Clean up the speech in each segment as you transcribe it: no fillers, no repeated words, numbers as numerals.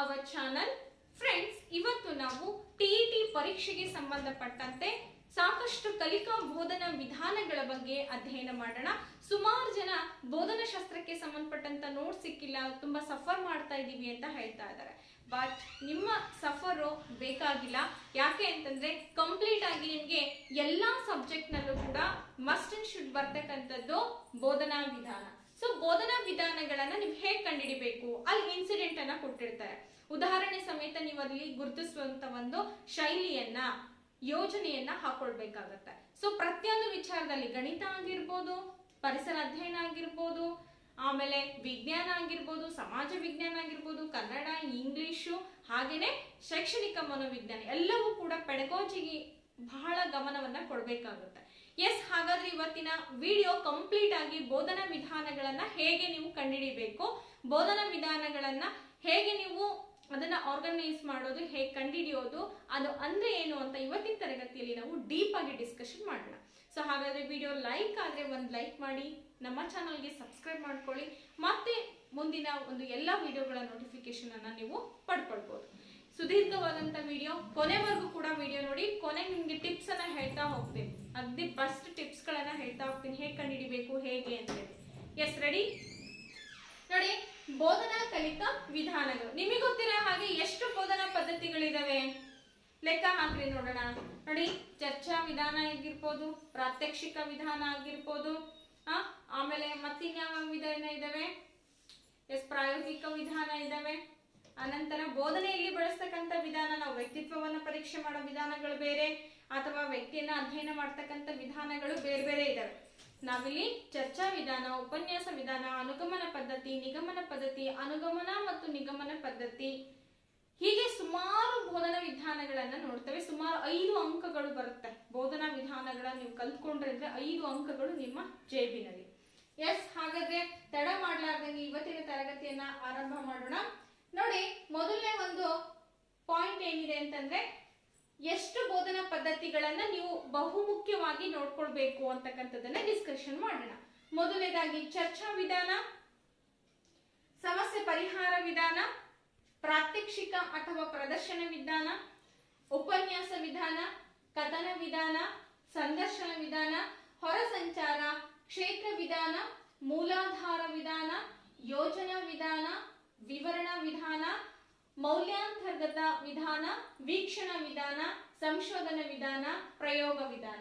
Our channel. Friends, ಇವತ್ತು ನಾವು TET ಪರೀಕ್ಷೆಗೆ ಸಂಬಂಧಪಟ್ಟಂತೆ ಸಾಕಷ್ಟು ಕಲಿಕಾ ಬೋಧನಾ ವಿಧಾನಗಳ ಬಗ್ಗೆ ಅಧ್ಯಯನ ಮಾಡೋಣ. ಸುಮಾರು ಜನ ಬೋಧನಾ ಶಾಸ್ತ್ರಕ್ಕೆ ಸಂಬಂಧಪಟ್ಟಂತ ನೋಟ್ಸ್ ಸಿಕ್ಕಿಲ್ಲ, ತುಂಬಾ ಸಫರ್ ಮಾಡ್ತಾ ಇದೀವಿ ಅಂತ ಹೇಳ್ತಾ ಇದ್ದಾರೆ. ಬಟ್ ನಿಮ್ಮ ಸಫರು ಬೇಕಾಗಿಲ್ಲ. ಯಾಕೆ ಅಂತಂದ್ರೆ ಕಂಪ್ಲೀಟ್ ಆಗಿ ನಿಮ್ಗೆ ಎಲ್ಲಾ ಸಬ್ಜೆಕ್ಟ್ ನಲ್ಲೂ ಕೂಡ ಮಸ್ಟ್ ಅಂಡ್ ಶುಡ್ ಬರ್ತಕ್ಕಂಥದ್ದು ಬೋಧನಾ ವಿಧಾನ. ಸೊ ಬೋಧನಾ ವಿಧಾನಗಳನ್ನ ನೀವು ಹೇಗೆ ಕಂಡುಹಿಡಿಬೇಕು, ಅಲ್ಲಿ ಇನ್ಸಿಡೆಂಟ್ ಅನ್ನ ಕೊಟ್ಟಿರ್ತಾರೆ. ಉದಾಹರಣೆ ಸಮೇತ ನೀವು ಅಲ್ಲಿ ಗುರುತಿಸುವಂತ ಒಂದು ಶೈಲಿಯನ್ನ, ಯೋಜನೆಯನ್ನ ಹಾಕೊಳ್ಬೇಕಾಗತ್ತೆ. ಸೊ ಪ್ರತಿಯೊಂದು ವಿಚಾರದಲ್ಲಿ ಗಣಿತ ಆಗಿರ್ಬೋದು, ಪರಿಸರ ಅಧ್ಯಯನ ಆಗಿರ್ಬೋದು, ಆಮೇಲೆ ವಿಜ್ಞಾನ ಆಗಿರ್ಬೋದು, ಸಮಾಜ ವಿಜ್ಞಾನ ಆಗಿರ್ಬೋದು, ಕನ್ನಡ, ಇಂಗ್ಲಿಷು, ಹಾಗೇನೆ ಶೈಕ್ಷಣಿಕ ಮನೋವಿಜ್ಞಾನ ಎಲ್ಲವೂ ಕೂಡ ಪೆಡಗಾಜಿಗೆ ಬಹಳ ಗಮನವನ್ನ ಕೊಡಬೇಕಾಗುತ್ತೆ. ಎಸ್, ಹಾಗಾದ್ರೆ ಇವತ್ತಿನ ವಿಡಿಯೋ ಕಂಪ್ಲೀಟ್ ಆಗಿ ಬೋಧನಾ ವಿಧಾನಗಳನ್ನ ಹೇಗೆ ನೀವು ಕಂಡುಹಿಡಿಬೇಕು, ಬೋಧನಾ ವಿಧಾನಗಳನ್ನ ಹೇಗೆ ನೀವು ಅದನ್ನ ಆರ್ಗನೈಸ್ ಮಾಡೋದು, ಹೇಗೆ ಕಂಡುಹಿಡಿಯೋದು, ಅದು ಅಂದ್ರೆ ಏನು ಅಂತ ಇವತ್ತಿನ ತರಗತಿಯಲ್ಲಿ ನಾವು ಡೀಪ್ ಆಗಿ ಡಿಸ್ಕಷನ್ ಮಾಡೋಣ. ಸೊ ಹಾಗಾದ್ರೆ ವಿಡಿಯೋ ಲೈಕ್ ಆದ್ರೆ ಒಂದು ಲೈಕ್ ಮಾಡಿ, ನಮ್ಮ ಚಾನಲ್ಗೆ ಸಬ್ಸ್ಕ್ರೈಬ್ ಮಾಡ್ಕೊಳ್ಳಿ, ಮತ್ತೆ ಮುಂದಿನ ಒಂದು ಎಲ್ಲ ವಿಡಿಯೋಗಳ ನೋಟಿಫಿಕೇಶನ್ ಅನ್ನ ನೀವು ಪಡ್ಕೊಳ್ಬಹುದು. ಸುದೀರ್ಘವಾದಂತ ವಿಡಿಯೋ, ಕೊನೆವರೆಗೂ ಕೂಡ ವಿಡಿಯೋ ನೋಡಿ. ಕೊನೆಗೆ ನಿಮ್ಗೆ ಟಿಪ್ಸ್ ಅನ್ನ ಹೇಳ್ತಾ ಹೋಗ್ತೀನಿ, ಅಗ್ದಿ ಬೆಸ್ಟ್ ಟಿಪ್ಸ್ ಗಳನ್ನ ಹೇಳ್ತಾ ಹೋಗ್ತೀನಿ, ಹೇಗೆ ಕಂಡುಹಿಡಿಬೇಕು ಹೇಗೆ ಅಂತ ಹೇಳಿ. Yes, ready? ನೋಡಿ, ಬೋಧನಾ ಕಲಿಕಾ ವಿಧಾನಗಳು. ನಿಮಗೆ ಗೊತ್ತಿರೋ ಹಾಗೆ ಎಷ್ಟು ಬೋಧನಾ ಪದ್ಧತಿಗಳಿದಾವೆ ಲೆಕ್ಕ ಹಾಕ್ರಿ ನೋಡೋಣ. ನೋಡಿ, ಚರ್ಚಾ ವಿಧಾನ ಆಗಿರ್ಬೋದು, ಪ್ರಾತ್ಯಕ್ಷಿಕ ವಿಧಾನ ಆಗಿರ್ಬೋದು, ಆಮೇಲೆ ಮತ್ತಿನ್ಯಾವ ವಿಧಾನ ಇದಾವೆ? ಎಸ್, ಪ್ರಾಯೋಗಿಕ ವಿಧಾನ ಇದಾವೆ. ಅನಂತರ ಬೋಧನೆಯಲ್ಲಿ ಬಳಸ್ತಕ್ಕಂಥ ವಿಧಾನ, ನಾವು ವ್ಯಕ್ತಿತ್ವವನ್ನ ಪರೀಕ್ಷೆ ಮಾಡೋ ವಿಧಾನಗಳು ಬೇರೆ, ಅಥವಾ ವ್ಯಕ್ತಿಯನ್ನ ಅಧ್ಯಯನ ಮಾಡ್ತಕ್ಕಂಥ ವಿಧಾನಗಳು ಬೇರೆ ಬೇರೆ ಇದಾವೆ. ನಾವಿಲ್ಲಿ ಚರ್ಚಾ ವಿಧಾನ, ಉಪನ್ಯಾಸ ವಿಧಾನ, ಅನುಗಮನ ಪದ್ಧತಿ, ನಿಗಮನ ಪದ್ಧತಿ, ಅನುಗಮನ ಮತ್ತು ನಿಗಮನ ಪದ್ಧತಿ, ಹೀಗೆ ಸುಮಾರು ಬೋಧನಾ ವಿಧಾನಗಳನ್ನ ನೋಡ್ತೇವೆ. ಸುಮಾರು 5 ಅಂಕಗಳು ಬರುತ್ತೆ. ಬೋಧನಾ ವಿಧಾನಗಳನ್ನ ನೀವು ಕಲ್ತ್ಕೊಂಡ್ರೆ 5 ಅಂಕಗಳು ನಿಮ್ಮ ಜೇಬಿನಲ್ಲಿ. ಎಸ್, ಹಾಗಾದ್ರೆ ತಡ ಮಾಡ್ಲಾರ್ದಂಗೆ ಇವತ್ತಿನ ತರಗತಿಯನ್ನ ಆರಂಭ ಮಾಡೋಣ. ನೋಡಿ, ಮೊದಲನೇ ಒಂದು ಪಾಯಿಂಟ್ ಏನಿದೆ ಅಂತಂದ್ರೆ, ಎಷ್ಟು ಬೋಧನಾ ಪದ್ಧತಿಗಳನ್ನ ನೀವು ಬಹುಮುಖ್ಯವಾಗಿ ನೋಡ್ಕೊಳ್ಬೇಕು ಅಂತಕ್ಕಂಥದ್ದನ್ನ ಡಿಸ್ಕಷನ್ ಮಾಡೋಣ. ಮೊದಲನೇದಾಗಿ ಚರ್ಚಾ ವಿಧಾನ, ಸಮಸ್ಯೆ ಪರಿಹಾರ ವಿಧಾನ, ಪ್ರಾತ್ಯಕ್ಷಿಕ ಅಥವಾ ಪ್ರದರ್ಶನ ವಿಧಾನ, ಉಪನ್ಯಾಸ ವಿಧಾನ, ಕಥನ ವಿಧಾನ, ಸಂದರ್ಶನ ವಿಧಾನ, ಹೊರ ಸಂಚಾರ, ಕ್ಷೇತ್ರ ವಿಧಾನ, ಮೂಲಾಧಾರ ವಿಧಾನ, ಯೋಜನಾ ವಿಧಾನ, ವಿವರಣಾ ವಿಧಾನ, ಮೌಲ್ಯಾಂತರ್ಗತ ವಿಧಾನ, ವೀಕ್ಷಣಾ ವಿಧಾನ, ಸಂಶೋಧನಾ ವಿಧಾನ, ಪ್ರಯೋಗ ವಿಧಾನ.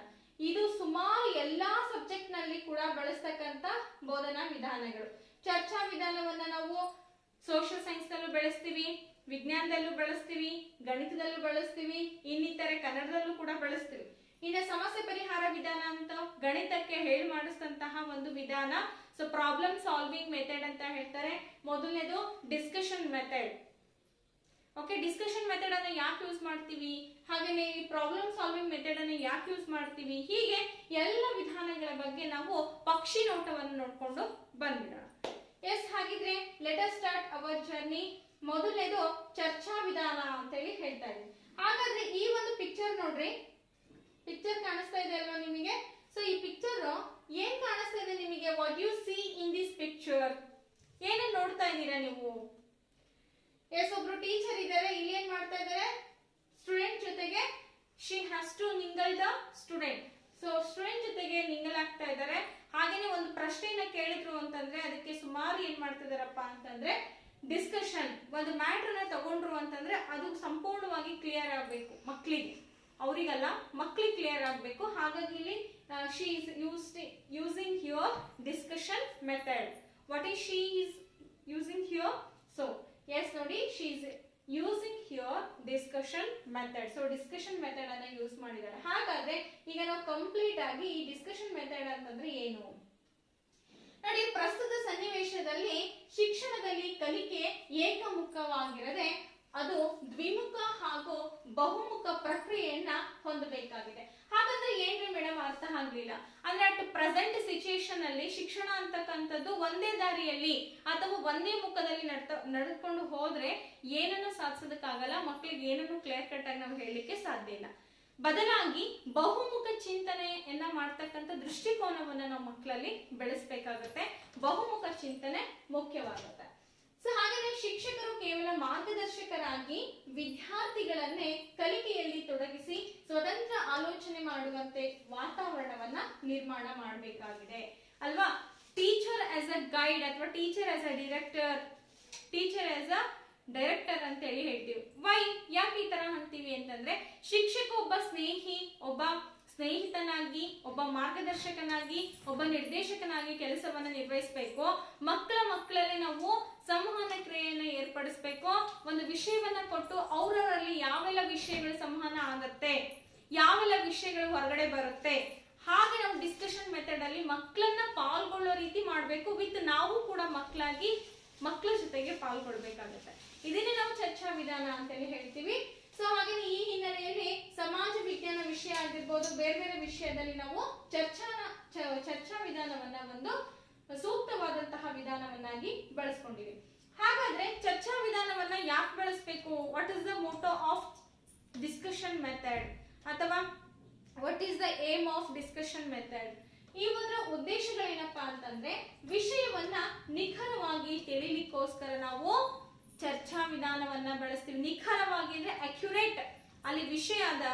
ಇದು ಸುಮಾರು ಎಲ್ಲಾ ಸಬ್ಜೆಕ್ಟ್ ನಲ್ಲಿ ಕೂಡ ಬಳಸ್ತಕ್ಕಂತ ಬೋಧನಾ ವಿಧಾನಗಳು. ಚರ್ಚಾ ವಿಧಾನವನ್ನ ನಾವು ಸೋಷಿಯಲ್ ಸೈನ್ಸ್ ನಲ್ಲೂ ಬಳಸ್ತೀವಿ, ವಿಜ್ಞಾನದಲ್ಲೂ ಬಳಸ್ತೀವಿ, ಗಣಿತದಲ್ಲೂ ಬಳಸ್ತೀವಿ, ಇನ್ನಿತರೆ ಕನ್ನಡದಲ್ಲೂ ಕೂಡ ಬಳಸ್ತೀವಿ. ಇನ್ನು ಸಮಸ್ಯೆ ಪರಿಹಾರ ವಿಧಾನ ಅಂತ ಗಣಿತಕ್ಕೆ ಹೇಳಿ ಮಾಡಿಸಿದಂತಹ ಒಂದು ವಿಧಾನ. ಸೊ ಪ್ರಾಬ್ಲಮ್ ಸಾಲ್ವಿಂಗ್ ಮೆಥಡ್ ಅಂತ ಹೇಳ್ತಾರೆ. ಮೊದಲನೇದು discussion method. Okay, discussion method ಅನ್ನ ಯಾಕೆ ಯೂಸ್ ಮಾಡ್ತೀವಿ, ಹಾಗೇನೆ ಈ ಪ್ರಾಬ್ಲಮ್ ಸಾಲ್ವಿಂಗ್ ಮೆಥಡ್ ಅನ್ನ ಯಾಕೆ ಯೂಸ್ ಮಾಡ್ತೀವಿ, ಹೀಗೆ ಎಲ್ಲ ವಿಧಾನಗಳ ಬಗ್ಗೆ ನಾವು ಪಕ್ಷಿ ನೋಟವನ್ನು ನೋಡ್ಕೊಂಡು ಬಂದ್ಬಿಡೋಣ. ಎಸ್, ಹಾಗಿದ್ರೆ let us start hour journey. ಮೊದಲನೇದು ಚರ್ಚಾ ವಿಧಾನ ಅಂತ ಹೇಳಿ ಹೇಳ್ತಾ ಇದ್ವಿ. ಹಾಗಾದ್ರೆ ಈ ಒಂದು ಪಿಕ್ಚರ್ ನೋಡ್ರಿ, ಪಿಕ್ಚರ್ ಕಾಣಿಸ್ತಾ ಇದೆ ಅಲ್ವಾ ನಿಮಗೆ? ಸೊ ಈ ಪಿಕ್ಚರ್ ಏನ್ ಕಾಣಿಸ್ತಾ ಇದೆ ನಿಮಗೆ? What U C in this picture? ಏನನ್ನ ನೋಡ್ತಾ ಇದ್ದೀರಾ ನೀವು? ಎಸ್, ಒಬ್ರು ಟೀಚರ್ ಇದ್ದಾರೆ. ಇಲ್ಲಿ ಏನ್ ಮಾಡ್ತಾ ಇದ್ದಾರೆ? ಸ್ಟೂಡೆಂಟ್ ಜೊತೆಗೆ she has to mingle the student. So student ಜೊತೆಗೆ ನಿಂಗಲ್ ಆಗ್ತಾ ಇದ್ದಾರೆ. ಹಾಗೇನೆ ಒಂದು ಪ್ರಶ್ನೆಯನ್ನ ಕೇಳಿದ್ರು ಅಂತಂದ್ರೆ ಅದಕ್ಕೆ ಸುಮಾರು ಏನ್ ಮಾಡ್ತಿದಾರಪ್ಪ ಅಂತಂದ್ರೆ ಡಿಸ್ಕಷನ್. ಒಂದು ಮ್ಯಾಟರ್ ನ ತಗೊಂಡ್ರು ಅಂತಂದ್ರೆ ಅದು ಸಂಪೂರ್ಣವಾಗಿ ಕ್ಲಿಯರ್ ಆಗ್ಬೇಕು ಮಕ್ಕಳಿಗೆ, ಅವರಿಗಲ್ಲ, ಮಕ್ಕಳಿಗೆ ಕ್ಲಿಯರ್ ಆಗ್ಬೇಕು. ಹಾಗಾಗಿ ಇಲ್ಲಿ she is using here discussion method. What is she is using here? So yes, ನೋಡಿ, she is using here discussion method. So discussion method ಅನ್ನ ಯೂಸ್ ಮಾಡಿದ್ದಾರೆ. ಹಾಗಾದ್ರೆ ಈಗ ನಾವು ಕಂಪ್ಲೀಟ್ ಆಗಿ ಈ ಡಿಸ್ಕಷನ್ ಮೆಥಡ್ ಅಂತಂದ್ರೆ ಏನು ನೋಡಿ. ಪ್ರಸ್ತುತ ಸನ್ನಿವೇಶದಲ್ಲಿ ಶಿಕ್ಷಣದಲ್ಲಿ ಕಲಿಕೆ ಏಕಮುಖವಾಗಿರದೆ ಅದು ದ್ವಿಮುಖ ಹಾಗೂ ಬಹುಮುಖ ಪ್ರಕ್ರಿಯೆಯನ್ನ ಹೊಂದಬೇಕಾಗಿದೆ. ಹಾಗಾದ್ರೆ ಏನ್ರಿ ಮೇಡಮ್, ಅರ್ಥ ಆಗ್ಲಿಲ್ಲ ಅಂದ್ರೆ ಅಟ್ ಪ್ರೆಸೆಂಟ್ ಸಿಚುಯೇಷನ್ ಅಲ್ಲಿ ಶಿಕ್ಷಣ ಅಂತಕ್ಕಂಥದ್ದು ಒಂದೇ ದಾರಿಯಲ್ಲಿ ಅಥವಾ ಒಂದೇ ಮುಖದಲ್ಲಿ ನಡೆದುಕೊಂಡು ಹೋದ್ರೆ ಏನನ್ನು ಸಾಧಿಸೋದಕ್ಕಾಗಲ್ಲ, ಮಕ್ಕಳಿಗೆ ಏನನ್ನು ಕ್ಲಿಯರ್ ಕಟ್ ಆಗಿ ನಾವು ಹೇಳಲಿಕ್ಕೆ ಸಾಧ್ಯ ಇಲ್ಲ. ಬದಲಾಗಿ ಬಹುಮುಖ ಚಿಂತನೆಯನ್ನ ಮಾಡ್ತಕ್ಕಂಥ ದೃಷ್ಟಿಕೋನವನ್ನ ನಾವು ಮಕ್ಕಳಲ್ಲಿ ಬೆಳೆಸಬೇಕಾಗುತ್ತೆ. ಬಹುಮುಖ ಚಿಂತನೆ ಮುಖ್ಯವಾಗುತ್ತೆ. ಸೊ ಹಾಗೆ ಶಿಕ್ಷಕರು ಕೇವಲ ಮಾರ್ಗದರ್ಶಕರಾಗಿ ವಿದ್ಯಾರ್ಥಿಗಳನ್ನೇ ಕಲಿಕೆಯಲ್ಲಿ ತೊಡಗಿಸಿ ಸ್ವತಂತ್ರ ಆಲೋಚನೆ ಮಾಡುವಂತೆ ವಾತಾವರಣವನ್ನ ನಿರ್ಮಾಣ ಮಾಡಬೇಕಾಗಿದೆ ಅಲ್ವಾ. ಟೀಚರ್ ಆಸ್ ಅ ಗೈಡ್ ಅಥವಾ ಟೀಚರ್ ಆಸ್ ಅ ಡೈರೆಕ್ಟರ್ ಅಂತ ಹೇಳಿ ಹೇಳ್ತೀವಿ. ವೈ ಯಾಕೆ ಈ ತರ ಅಂತೀವಿ ಅಂತಂದ್ರೆ, ಶಿಕ್ಷಕ ಒಬ್ಬ ಸ್ನೇಹಿತನಾಗಿ, ಒಬ್ಬ ಮಾರ್ಗದರ್ಶಕನಾಗಿ, ಒಬ್ಬ ನಿರ್ದೇಶಕನಾಗಿ ಕೆಲಸವನ್ನ ನಿರ್ವಹಿಸಬೇಕು. ಮಕ್ಕಳಲ್ಲಿ ನಾವು ಸಂವಹನ ಕ್ರಿಯೆಯನ್ನು ಏರ್ಪಡಿಸಬೇಕು. ಒಂದು ವಿಷಯವನ್ನ ಕೊಟ್ಟು ಅವರಲ್ಲಿ ಯಾವೆಲ್ಲ ವಿಷಯಗಳು ಸಂವಹನ ಆಗತ್ತೆ, ಯಾವೆಲ್ಲ ವಿಷಯಗಳು ಹೊರಗಡೆ ಬರುತ್ತೆ, ಹಾಗೆ ನಾವು ಡಿಸ್ಕಷನ್ ಮೆಥಡ್ ಅಲ್ಲಿ ಮಕ್ಕಳನ್ನ ಪಾಲ್ಗೊಳ್ಳೋ ರೀತಿ ಮಾಡಬೇಕು. ವಿತ್ ನಾವು ಕೂಡ ಮಕ್ಕಳ ಜೊತೆಗೆ ಪಾಲ್ಗೊಳ್ಬೇಕಾಗುತ್ತೆ. ಇದನ್ನೇ ನಾವು ಚರ್ಚಾ ವಿಧಾನ ಅಂತೇಳಿ ಹೇಳ್ತೀವಿ. ಸೊ ಹಾಗೆ ಈ ಹಿನ್ನೆಲೆಯಲ್ಲಿ ಸಮಾಜ ವಿಜ್ಞಾನ ವಿಷಯ ಆಗಿರ್ಬೋದು, ಬೇರೆ ಬೇರೆ ವಿಷಯದಲ್ಲಿ ನಾವು ಚರ್ಚಾ ವಿಧಾನವನ್ನ ಒಂದು ಸೂಕ್ತವಾದಂತಹ ವಿಧಾನವನ್ನಾಗಿ ಬಳಸ್ಕೊಂಡಿವಿ. ಹಾಗಾದ್ರೆ ಚರ್ಚಾ ವಿಧಾನವನ್ನ ಯಾಕೆ ಬಳಸಬೇಕು? What is the motto of discussion method ಅಥವಾ what is the aim of discussion method? ಈ ಒಂದು ಉದ್ದೇಶಗಳೇನಪ್ಪಾ ಅಂತಂದ್ರೆ, ವಿಷಯವನ್ನ ನಿಖರವಾಗಿ ತಿಳಿಲಿಕ್ಕೋಸ್ಕರ ನಾವು ಚರ್ಚಾ ವಿಧಾನವನ್ನ ಬಳಸ್ತೀವಿ. ನಿಖರವಾಗಿ ಅಂದ್ರೆ ಅಕ್ಯುರೇಟ್. ಅಲ್ಲಿ ವಿಷಯದ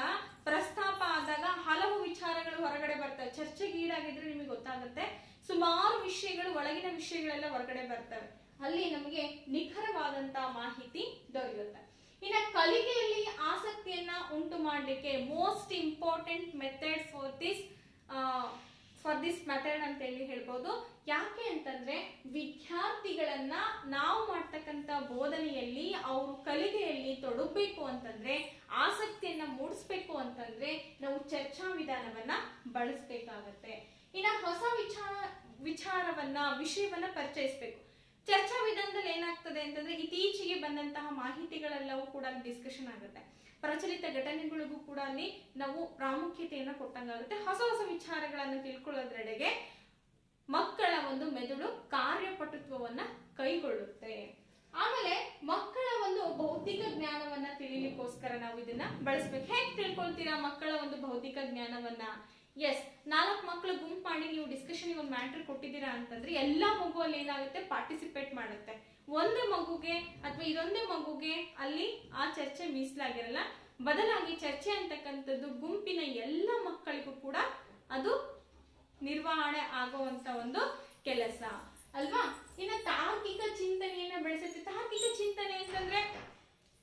ಪ್ರಸ್ತಾಪ ಆದಾಗ ಹಲವು ವಿಚಾರಗಳು ಹೊರಗಡೆ ಬರ್ತವೆ. ಚರ್ಚೆಗೆ ಈಡಾಗಿದ್ರೆ ನಿಮಗೆ ಗೊತ್ತಾಗುತ್ತೆ, ಸುಮಾರು ವಿಷಯಗಳು, ಒಳಗಿನ ವಿಷಯಗಳೆಲ್ಲ ಹೊರಗಡೆ ಬರ್ತವೆ. ಅಲ್ಲಿ ನಮಗೆ ನಿಖರವಾದಂತಹ ಮಾಹಿತಿ ದೊರೆಯುತ್ತೆ. ಇನ್ನು ಕಲಿಕೆಯಲ್ಲಿ ಆಸಕ್ತಿಯನ್ನ ಉಂಟು ಮಾಡಲಿಕ್ಕೆ most important method for this method ಅಂತ ಹೇಳಿ ಹೇಳ್ಬೋದು. ಯಾಕೆ ಅಂತಂದ್ರೆ, ವಿದ್ಯಾರ್ಥಿಗಳನ್ನ ನಾವು ಮಾಡ್ತಕ್ಕಂಥ ಬೋಧನೆಯಲ್ಲಿ ಅವರು ಕಲಿಕೆಯಲ್ಲಿ ತೊಡಗಬೇಕು ಅಂತಂದ್ರೆ, ಆಸಕ್ತಿಯನ್ನ ಮೂಡಿಸ್ಬೇಕು ಅಂತಂದ್ರೆ ನಾವು ಚರ್ಚಾ ವಿಧಾನವನ್ನ ಬಳಸಬೇಕಾಗತ್ತೆ. ಇನ್ನು ಹೊಸ ವಿಷಯವನ್ನ ಪರಿಚಯಿಸಬೇಕು. ಚರ್ಚಾ ವಿಧಾನದಲ್ಲಿ ಏನಾಗ್ತದೆ ಅಂತಂದ್ರೆ, ಇತ್ತೀಚೆಗೆ ಬಂದಂತಹ ಮಾಹಿತಿಗಳೆಲ್ಲವೂ ಕೂಡ ಡಿಸ್ಕಷನ್ ಆಗುತ್ತೆ. ಪ್ರಚಲಿತ ಘಟನೆಗಳಿಗೂ ಕೂಡ ಅಲ್ಲಿ ನಾವು ಪ್ರಾಮುಖ್ಯತೆಯನ್ನು ಕೊಟ್ಟಂಗಾಗುತ್ತೆ. ಹೊಸ ವಿಚಾರಗಳನ್ನು ತಿಳ್ಕೊಳ್ಳೋದ್ರೆಡೆಗೆ ಮಕ್ಕಳ ಒಂದು ಮೆದುಳು ಕಾರ್ಯಪಟುತ್ವವನ್ನ ಕೈಗೊಳ್ಳುತ್ತೆ. ಆಮೇಲೆ ಮಕ್ಕಳ ಒಂದು ಭೌತಿಕ ಜ್ಞಾನವನ್ನ ತಿಳಿಲಿಕ್ಕೋಸ್ಕರ ನಾವು ಇದನ್ನ ಬಳಸ್ಬೇಕು. ಹೇಗೆ ತಿಳ್ಕೊಳ್ತೀರಾ ಮಕ್ಕಳ ಒಂದು ಭೌತಿಕ ಜ್ಞಾನವನ್ನ? ಎಸ್, 4 ಮಕ್ಕಳು ಗುಂಪು ಮಾಡಿ ನೀವು ಡಿಸ್ಕಷನ್ ಒಂದು ಮ್ಯಾಟರ್ ಕೊಟ್ಟಿದ್ದೀರಾ ಅಂತಂದ್ರೆ ಎಲ್ಲಾ ಮಗುವಲ್ಲಿ ಏನಾಗುತ್ತೆ, ಪಾರ್ಟಿಸಿಪೇಟ್ ಮಾಡುತ್ತೆ. ಒಂದು ಮಗುಗೆ ಅಥವಾ ಇದೊಂದೇ ಮಗುಗೆ ಅಲ್ಲಿ ಆ ಚರ್ಚೆ ಮೀಸಲಾಗಿರಲ್ಲ. ಬದಲಾಗಿ ಚರ್ಚೆ ಅಂತಕ್ಕಂಥದ್ದು ಗುಂಪಿನ ಎಲ್ಲ ಮಕ್ಕಳಿಗೂ ಕೂಡ ಅದು ನಿರ್ವಹಣೆ ಆಗುವಂತ ಒಂದು ಕೆಲಸ ಅಲ್ವಾ. ಇನ್ನು ತಾರ್ಕಿಕ ಚಿಂತನೆಯನ್ನ ಬೆಳೆಸುತ್ತೆ. ತಾರ್ಕಿಕ ಚಿಂತನೆ ಅಂತಂದ್ರೆ,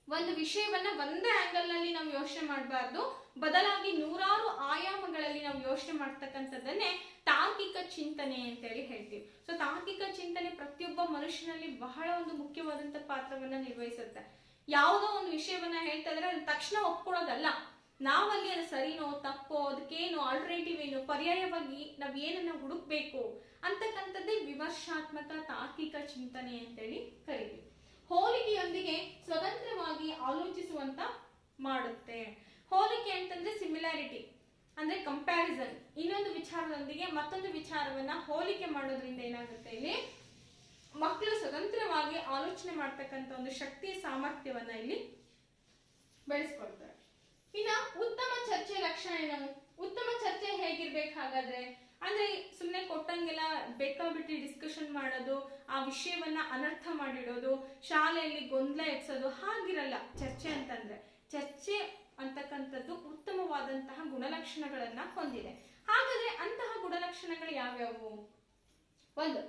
ಒಂದು ವಿಷಯವನ್ನ ಒಂದೇ ಆಂಗಲ್ ನಲ್ಲಿ ನಾವು ಯೋಚನೆ ಮಾಡಬಾರ್ದು, ಬದಲಾಗಿ ನೂರಾರು ಆಯಾಮಗಳಲ್ಲಿ ನಾವು ಯೋಚನೆ ಮಾಡ್ತಕ್ಕಂಥದ್ದನ್ನೇ ತಾರ್ಕಿಕ ಚಿಂತನೆ ಅಂತೇಳಿ ಹೇಳ್ತೀವಿ. ಸೊ ತಾರ್ಕಿಕ ಚಿಂತನೆ ಪ್ರತಿಯೊಬ್ಬ ಮನುಷ್ಯನಲ್ಲಿ ಬಹಳ ಒಂದು ಮುಖ್ಯವಾದಂತ ಪಾತ್ರವನ್ನ ನಿರ್ವಹಿಸುತ್ತೆ. ಯಾವುದೋ ಒಂದು ವಿಷಯವನ್ನ ಹೇಳ್ತಾ ಇದ್ರೆ ಅದನ್ನ ತಕ್ಷಣ ಒಪ್ಕೊಳ್ಳೋದಲ್ಲ, ನಾವಲ್ಲಿ ಅದು ಸರಿನೋ ತಪ್ಪೋ, ಅದಕ್ಕೇನು ಆಲ್ಟರ್ನೇಟಿವ್ ಏನು, ಪರ್ಯಾಯವಾಗಿ ನಾವ್ ಏನನ್ನ ಹುಡುಕ್ಬೇಕು ಅಂತಕ್ಕಂಥದ್ದೇ ವಿಮರ್ಶಾತ್ಮಕ ತಾರ್ಕಿಕ ಚಿಂತನೆ ಅಂತೇಳಿ ಕರಿತೀವಿ. ಹೋಲಿಕೆಯೊಂದಿಗೆ ಸ್ವತಂತ್ರವಾಗಿ ಆಲೋಚಿಸುವಂತ ಮಾಡುತ್ತೆ. ಹೋಲಿಕೆ ಅಂತಂದ್ರೆ ಸಿಮಿಲಾರಿಟಿ ಅಂದ್ರೆ ಕಂಪ್ಯಾರಿಸನ್. ಇನ್ನೊಂದು ವಿಚಾರದೊಂದಿಗೆ ಮತ್ತೊಂದು ವಿಚಾರವನ್ನ ಹೋಲಿಕೆ ಮಾಡೋದ್ರಿಂದ ಏನಾಗುತ್ತೆ, ಇಲ್ಲಿ ಮಕ್ಕಳು ಸ್ವತಂತ್ರವಾಗಿ ಆಲೋಚನೆ ಮಾಡ್ತಕ್ಕಂಥ ಒಂದು ಶಕ್ತಿ ಸಾಮರ್ಥ್ಯವನ್ನ ಇಲ್ಲಿ ಬೆಳೆಸ್ಕೊಳ್ತಾರೆ. ಇನ್ನ ಉತ್ತಮ ಚರ್ಚೆ ಲಕ್ಷಣ ಏನು? ಉತ್ತಮ ಚರ್ಚೆ ಹೇಗಿರ್ಬೇಕು ಹಾಗಾದ್ರೆ ಅಂದ್ರೆ, ಸುಮ್ಮನೆ ಕೊಟ್ಟಂಗೆಲ್ಲ ಬೇಕಾಬಿಟ್ಟಿ ಡಿಸ್ಕಷನ್ ಮಾಡೋದು, ಆ ವಿಷಯವನ್ನ ಅನರ್ಥ ಮಾಡಿಡೋದು, ಶಾಲೆಯಲ್ಲಿ ಗೊಂದಲ ಎಬ್ಸೋದು ಹಾಗಿರಲ್ಲ ಚರ್ಚೆ ಅಂತಂದ್ರೆ. ಚರ್ಚೆ ಅಂತಕ್ಕಂಥದ್ದು ಉತ್ತಮವಾದಂತಹ ಗುಣಲಕ್ಷಣಗಳನ್ನ ಹೊಂದಿದೆ. ಹಾಗಾದ್ರೆ ಅಂತಹ ಗುಣಲಕ್ಷಣಗಳು ಯಾವ್ಯಾವು? ಒಂದು,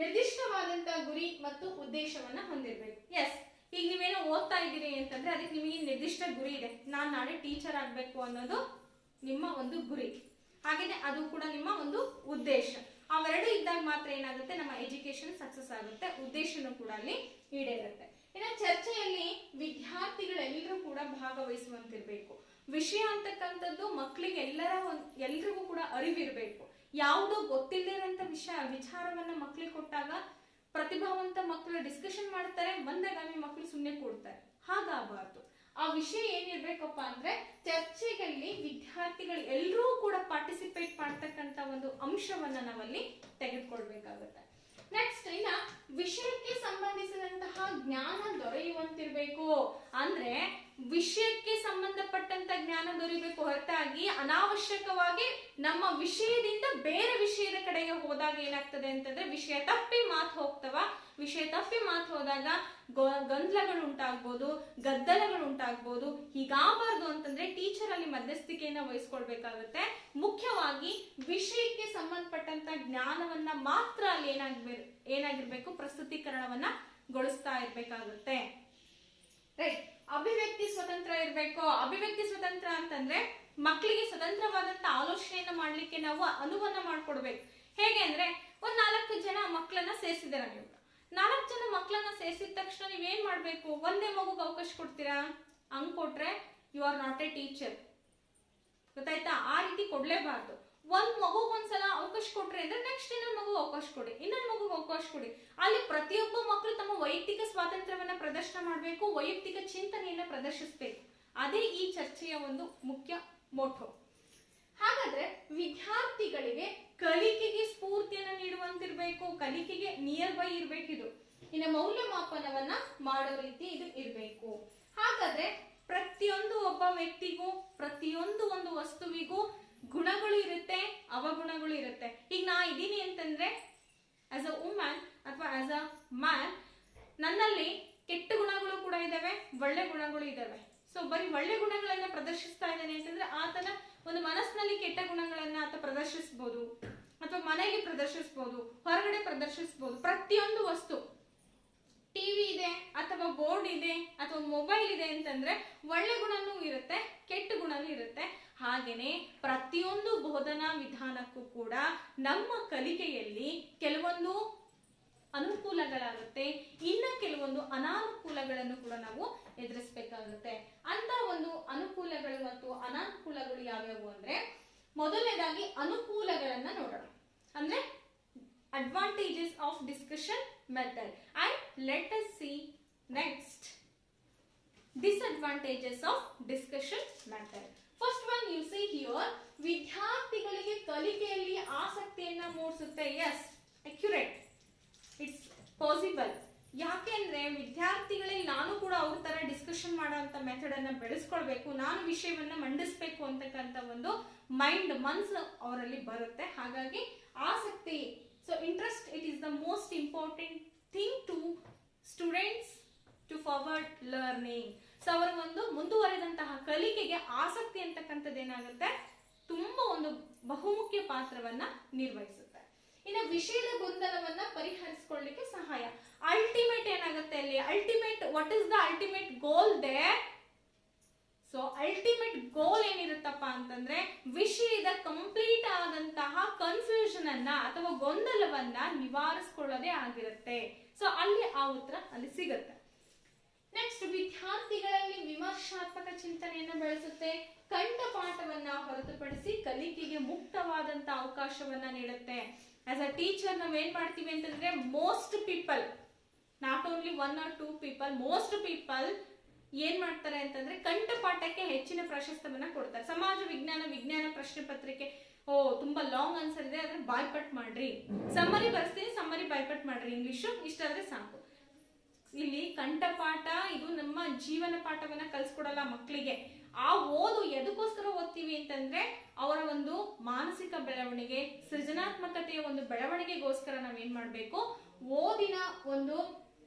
ನಿರ್ದಿಷ್ಟವಾದಂತಹ ಗುರಿ ಮತ್ತು ಉದ್ದೇಶವನ್ನ ಹೊಂದಿರ್ಬೇಕು. ಎಸ್, ಈಗ ನೀವೇನೋ ಓದ್ತಾ ಇದ್ದೀರಿ ಅಂತಂದ್ರೆ ಅದಕ್ಕೆ ನಿಮಗೆ ನಿರ್ದಿಷ್ಟ ಗುರಿ ಇದೆ. ನಾನ್ ನಾಳೆ ಟೀಚರ್ ಆಗ್ಬೇಕು ಅನ್ನೋದು ನಿಮ್ಮ ಒಂದು ಗುರಿ, ಹಾಗೇನೆ ಅದು ಕೂಡ ನಿಮ್ಮ ಒಂದು ಉದ್ದೇಶ. ಅವೆರಡು ಇದ್ದಾಗ ಮಾತ್ರ ಏನಾಗುತ್ತೆ, ನಮ್ಮ ಎಜುಕೇಶನ್ ಸಕ್ಸಸ್ ಆಗುತ್ತೆ, ಉದ್ದೇಶನೂ ಕೂಡ ಅಲ್ಲಿ ಈಡೇರುತ್ತೆ. ಇನ್ನು ಚರ್ಚೆಯಲ್ಲಿ ವಿದ್ಯಾರ್ಥಿಗಳೆಲ್ಲರೂ ಕೂಡ ಭಾಗವಹಿಸುವಂತಿರ್ಬೇಕು. ವಿಷಯ ಅಂತಕ್ಕಂಥದ್ದು ಮಕ್ಕಳಿಗೆ ಎಲ್ರಿಗೂ ಕೂಡ ಅರಿವಿರ್ಬೇಕು. ಯಾವುದೋ ಗೊತ್ತಿಲ್ಲದೆ ಇರೋಂಥ ವಿಚಾರವನ್ನ ಮಕ್ಕಳಿಗೆ ಕೊಟ್ಟಾಗ ಪ್ರತಿಭಾವಂತ ಮಕ್ಕಳು ಡಿಸ್ಕಷನ್ ಮಾಡ್ತಾರೆ, ಮಂದಗಾಮಿ ಮಕ್ಕಳು ಸುಮ್ಮನೆ ಕೊಡ್ತಾರೆ. ಹಾಗಾಗಬಾರ್ದು. ಆ ವಿಷಯ ಏನಿರ್ಬೇಕಪ್ಪ ಅಂದ್ರೆ, ಚರ್ಚೆಗಳಲ್ಲಿ ವಿದ್ಯಾರ್ಥಿಗಳು ಎಲ್ಲರೂ ಕೂಡ ಪಾರ್ಟಿಸಿಪೇಟ್ ಮಾಡ್ತಕ್ಕಂತ ಒಂದು ಅಂಶವನ್ನ ನಾವಲ್ಲಿ ತೆಗೆದುಕೊಳ್ಬೇಕಾಗುತ್ತೆ. ನೆಕ್ಸ್ಟ್, ಇನ್ನ ವಿಷಯಕ್ಕೆ ಸಂಬಂಧಿಸಿದಂತಹ ಜ್ಞಾನ ದೊರೆಯುವಂತಿರ್ಬೇಕು. ಅಂದ್ರೆ ವಿಷಯಕ್ಕೆ ಸಂಬಂಧಪಟ್ಟಂತ ಜ್ಞಾನ ದೊರೆಯಬೇಕು ಹೊರತಾಗಿ ಅನಾವಶ್ಯಕವಾಗಿ ನಮ್ಮ ವಿಷಯದಿಂದ ಬೇರೆ ವಿಷಯದ ಕಡೆಗೆ ಹೋದಾಗ ಏನಾಗ್ತದೆ ಅಂತಂದ್ರೆ ವಿಷಯ ತಪ್ಪಿ ಮಾತು ಹೋಗ್ತವ. ವಿಷಯ ತಪ್ಪಿ ಮಾತು ಹೋದಾಗ ಗೊಂದಲಗಳು ಉಂಟಾಗ್ಬೋದು, ಗದ್ದಲಗಳು ಉಂಟಾಗ್ಬೋದು. ಹೀಗಾಗಬಾರ್ದು ಅಂತಂದ್ರೆ ಟೀಚರ್ ಅಲ್ಲಿ ಮಧ್ಯಸ್ಥಿಕೆಯನ್ನ ವಹಿಸ್ಕೊಳ್ಬೇಕಾಗುತ್ತೆ. ಮುಖ್ಯವಾಗಿ ವಿಷಯಕ್ಕೆ ಸಂಬಂಧಪಟ್ಟಂತ ಜ್ಞಾನವನ್ನ ಮಾತ್ರ ಅಲ್ಲಿ ಏನಾಗಿರ್ಬೇಕು ಪ್ರಸ್ತುತೀಕರಣವನ್ನ ಗೊಳಿಸ್ತಾ ಇರ್ಬೇಕಾಗುತ್ತೆ. ರೈಟ್. ಅಭಿವ್ಯಕ್ತಿ ಸ್ವತಂತ್ರ ಇರ್ಬೇಕು. ಅಭಿವ್ಯಕ್ತಿ ಸ್ವತಂತ್ರ ಅಂತಂದ್ರೆ ಮಕ್ಕಳಿಗೆ ಸ್ವತಂತ್ರವಾದಂತ ಆಲೋಚನೆಯನ್ನ ಮಾಡ್ಲಿಕ್ಕೆ ನಾವು ಅನುವನ್ನ ಮಾಡ್ಕೊಡ್ಬೇಕು. ಹೇಗೆ ಅಂದ್ರೆ ಒಂದ್ 4 ಜನ ಮಕ್ಕಳನ್ನ ಸೇರಿಸಿದಾರ. ನೀವು 4 ಜನ ಮಕ್ಕಳನ್ನ ಸೇರಿಸಿದ ತಕ್ಷಣ ನೀವೇನ್ ಮಾಡ್ಬೇಕು? ಒಂದೇ ಮಗುಗೆ ಅವಕಾಶ ಕೊಡ್ತೀರಾ? ಹಂಗ್ ಕೊಟ್ರೆ you are not a teacher. ಗೊತ್ತಾಯ್ತಾ? ಆ ರೀತಿ ಕೊಡ್ಲೇಬಾರ್ದು. ಒಂದ್ ಮಗುಗೊಂದ್ಸಲ ಅವಕಾಶ ಕೊಟ್ರೆ ಅಂದ್ರೆ ನೆಕ್ಸ್ಟ್ ಇನ್ನೊಂದ್ ಮಗು ಅವಕಾಶ ಕೊಡಿ, ಇನ್ನೊಂದ್ ಮಗುಗೆ ಅವಕಾಶ ಕೊಡಿ. ಅಲ್ಲಿ ಪ್ರತಿಯೊಬ್ಬ ಮಕ್ಕಳು ತಮ್ಮ ವೈಯಕ್ತಿಕ ಸ್ವಾತಂತ್ರ್ಯವನ್ನ ಪ್ರದರ್ಶನ ಮಾಡಬೇಕು, ವೈಯಕ್ತಿಕ ಚಿಂತನೆಯನ್ನ ಪ್ರದರ್ಶಿಸಬೇಕು. ಅದೇ ಈ ಚರ್ಚೆಯ ಒಂದು ಮುಖ್ಯ ಮೋಟೋ. ಹಾಗಾದ್ರೆ ವಿದ್ಯಾರ್ಥಿಗಳಿಗೆ ಕಲಿಕೆಗೆ ಸ್ಫೂರ್ತಿಯನ್ನ ನೀಡುವಂತಿರ್ಬೇಕು, ಕಲಿಕೆಗೆ ನಿಯರ್ ಬೈ ಇರ್ಬೇಕಿದು. ಇನ್ನು ಮೌಲ್ಯಮಾಪನವನ್ನ ಮಾಡೋ ರೀತಿ ಇದು ಇರ್ಬೇಕು. ಹಾಗಾದ್ರೆ ಪ್ರತಿಯೊಂದು ಒಬ್ಬ ವ್ಯಕ್ತಿಗೂ, ಪ್ರತಿಯೊಂದು ಒಂದು ವಸ್ತುವಿಗೂ ಗುಣಗಳು ಇರುತ್ತೆ, ಅವಗುಣಗಳು ಇರುತ್ತೆ. ಈಗ ನಾ ಇದೀನಿ ಅಂತಂದ್ರೆ ಆಸ್ ಅ ವುಮನ್ ಅಥವಾ ಆಸ್ ಅ ಮ್ಯಾನ್ ನನ್ನಲ್ಲಿ ಕೆಟ್ಟ ಗುಣಗಳು ಕೂಡ ಇದಾವೆ, ಒಳ್ಳೆ ಗುಣಗಳು ಇದಾವೆ. ಸೊ ಬರೀ ಒಳ್ಳೆ ಗುಣಗಳನ್ನ ಪ್ರದರ್ಶಿಸ್ತಾ ಇದ್ದಾನೆ ಅಂತಂದ್ರೆ ಆತನ ಒಂದು ಮನಸ್ಸಿನಲ್ಲಿ ಕೆಟ್ಟ ಗುಣಗಳನ್ನ ಆತ ಪ್ರದರ್ಶಿಸಬಹುದು, ಅಥವಾ ಮನೆಯಲ್ಲಿ ಪ್ರದರ್ಶಿಸಬಹುದು, ಹೊರಗಡೆ ಪ್ರದರ್ಶಿಸಬಹುದು. ಪ್ರತಿಯೊಂದು ವಸ್ತು, ಟಿವಿ ಇದೆ ಅಥವಾ ಬೋರ್ಡ್ ಇದೆ ಅಥವಾ ಮೊಬೈಲ್ ಇದೆ ಅಂತಂದ್ರೆ ಒಳ್ಳೆ ಗುಣನೂ ಇರುತ್ತೆ, ಕೆಟ್ಟ ಗುಣನೂ ಇರುತ್ತೆ. ಹಾಗೇನೆ ಪ್ರತಿಯೊಂದು ಬೋಧನಾ ವಿಧಾನಕ್ಕೂ ಕೂಡ ನಮ್ಮ ಕಲಿಕೆಯಲ್ಲಿ ಕೆಲವೊಂದು ಅನುಕೂಲಗಳಾಗುತ್ತೆ, ಇನ್ನ ಕೆಲವೊಂದು ಅನಾನುಕೂಲಗಳನ್ನು ಕೂಡ ನಾವು ಎದುರಿಸಬೇಕಾಗುತ್ತೆ. ಅಂತ ಒಂದು ಅನುಕೂಲಗಳು ಮತ್ತು ಅನಾನುಕೂಲಗಳು ಯಾವ್ಯಾವು ಅಂದ್ರೆ, ಮೊದಲನೇದಾಗಿ ಅನುಕೂಲಗಳನ್ನ ನೋಡೋಣ. ಅಂದ್ರೆ advantages of discussion method, and let us see next disadvantages of discussion method. First one you see here, ವಿದ್ಯಾರ್ಥಿಗಳಿಗೆ ಕಲಿಕೆಯಲ್ಲಿ ಆಸಕ್ತಿಯನ್ನ ಮೂಡಿಸುತ್ತೆ. Yes, accurate, it's possible. ಯಾಕೆಂದ್ರೆ ವಿದ್ಯಾರ್ಥಿಗಳಲ್ಲಿ ನಾನು ಕೂಡ ಅವ್ರ ತರ ಡಿಸ್ಕಷನ್ ಮಾಡುವಂತ ಮೆಥಡ್ ಅನ್ನ ಬೆಳೆಸ್ಕೊಳ್ಬೇಕು, ನಾನು ವಿಷಯವನ್ನ ಮಂಡಿಸ್ಬೇಕು ಅಂತಕ್ಕಂಥ ಒಂದು ಮನ್ಸು ಅವರಲ್ಲಿ ಬರುತ್ತೆ. ಹಾಗಾಗಿ ಆಸಕ್ತಿ, so interest, it is the most important thing to students to forward learning. So ಅವರ ಒಂದು ಮುಂದುವರೆದಂತಹ ಕಲಿಕೆಗೆ ಆಸಕ್ತಿ ಅಂತಕ್ಕಂಥದ್ದು ಏನಾಗುತ್ತೆ, ತುಂಬಾ ಒಂದು ಬಹುಮುಖ್ಯ ಪಾತ್ರವನ್ನ ನಿರ್ವಹಿಸುತ್ತೆ. ಇನ್ನು ವಿಷಯದ ಗೊಂದಲವನ್ನ ಪರಿಹರಿಸಿಕೊಳ್ಳಲಿಕ್ಕೆ ಸಹಾಯ. ಅಲ್ಟಿಮೇಟ್ ಏನಾಗುತ್ತೆ ಅಲ್ಲಿ, ultimate, what is the ultimate goal there? So ultimate goal ಏನಿರುತ್ತಪ್ಪ ಅಂತಂದ್ರೆ ವಿಷಯದ ಕಂಪ್ಲೀಟ್ ಆದಂತಹ ಕನ್ಫ್ಯೂಷನ್ ಅನ್ನ ಅಥವಾ ಗೊಂದಲವನ್ನ ನಿವಾರಿಸಿಕೊಳ್ಳೋದೇ ಆಗಿರುತ್ತೆ. ಸೊ ಅಲ್ಲಿ ಆ ಉತ್ತರ ಅಲ್ಲಿ ಸಿಗುತ್ತೆ. ನೆಕ್ಸ್ಟ್, ವಿದ್ಯಾರ್ಥಿಗಳಲ್ಲಿ ವಿಮರ್ಶಾತ್ಮಕ ಚಿಂತನೆಯನ್ನು ಬೆಳೆಸುತ್ತೆ. ಕಂಠಪಾಠವನ್ನ ಹೊರತುಪಡಿಸಿ ಕಲಿಕೆಗೆ ಮುಕ್ತವಾದಂತ ಅವಕಾಶವನ್ನ ನೀಡುತ್ತೆ. ಆಸ್ ಅ ಟೀಚರ್ ನಾವ್ ಏನ್ ಮಾಡ್ತೀವಿ ಅಂತಂದ್ರೆ, most people, not only 1 or 2 people, most people ಏನ್ ಮಾಡ್ತಾರೆ ಅಂತಂದ್ರೆ ಕಂಠಪಾಠಕ್ಕೆ ಹೆಚ್ಚಿನ ಪ್ರಾಶಸ್ತ್ಯವನ್ನ ಕೊಡ್ತಾರೆ. ಸಮಾಜ ವಿಜ್ಞಾನ ಪ್ರಶ್ನೆ ಪತ್ರಿಕೆ, ತುಂಬಾ ಲಾಂಗ್ ಆನ್ಸರ್ ಇದೆ, ಅದನ್ನ ಬಾಯ್ಪಟ್ ಮಾಡ್ರಿ, ಸಮ್ಮರಿ ಬರ್ಸ್ತೀನಿ, ಸಮ್ಮರಿ ಬಾಯ್ಪಟ್ ಮಾಡ್ರಿ, ಇಂಗ್ಲಿಷ್ ಇಷ್ಟಾದ್ರೆ ಸಾಕು. ಇಲ್ಲಿ ಕಂಠಪಾಠ ಇದು ನಮ್ಮ ಜೀವನ ಪಾಠವನ್ನ ಕಲ್ಸ್ಕೊಡಲ್ಲ ಮಕ್ಕಳಿಗೆ. ಆ ಓದು ಎದಕ್ಕೋಸ್ಕರ ಓದ್ತೀವಿ ಅಂತಂದ್ರೆ ಅವರ ಒಂದು ಮಾನಸಿಕ ಬೆಳವಣಿಗೆ, ಸೃಜನಾತ್ಮಕತೆಯ ಒಂದು ಬೆಳವಣಿಗೆಗೋಸ್ಕರ ನಾವೇನ್ ಮಾಡ್ಬೇಕು, ಓದಿನ ಒಂದು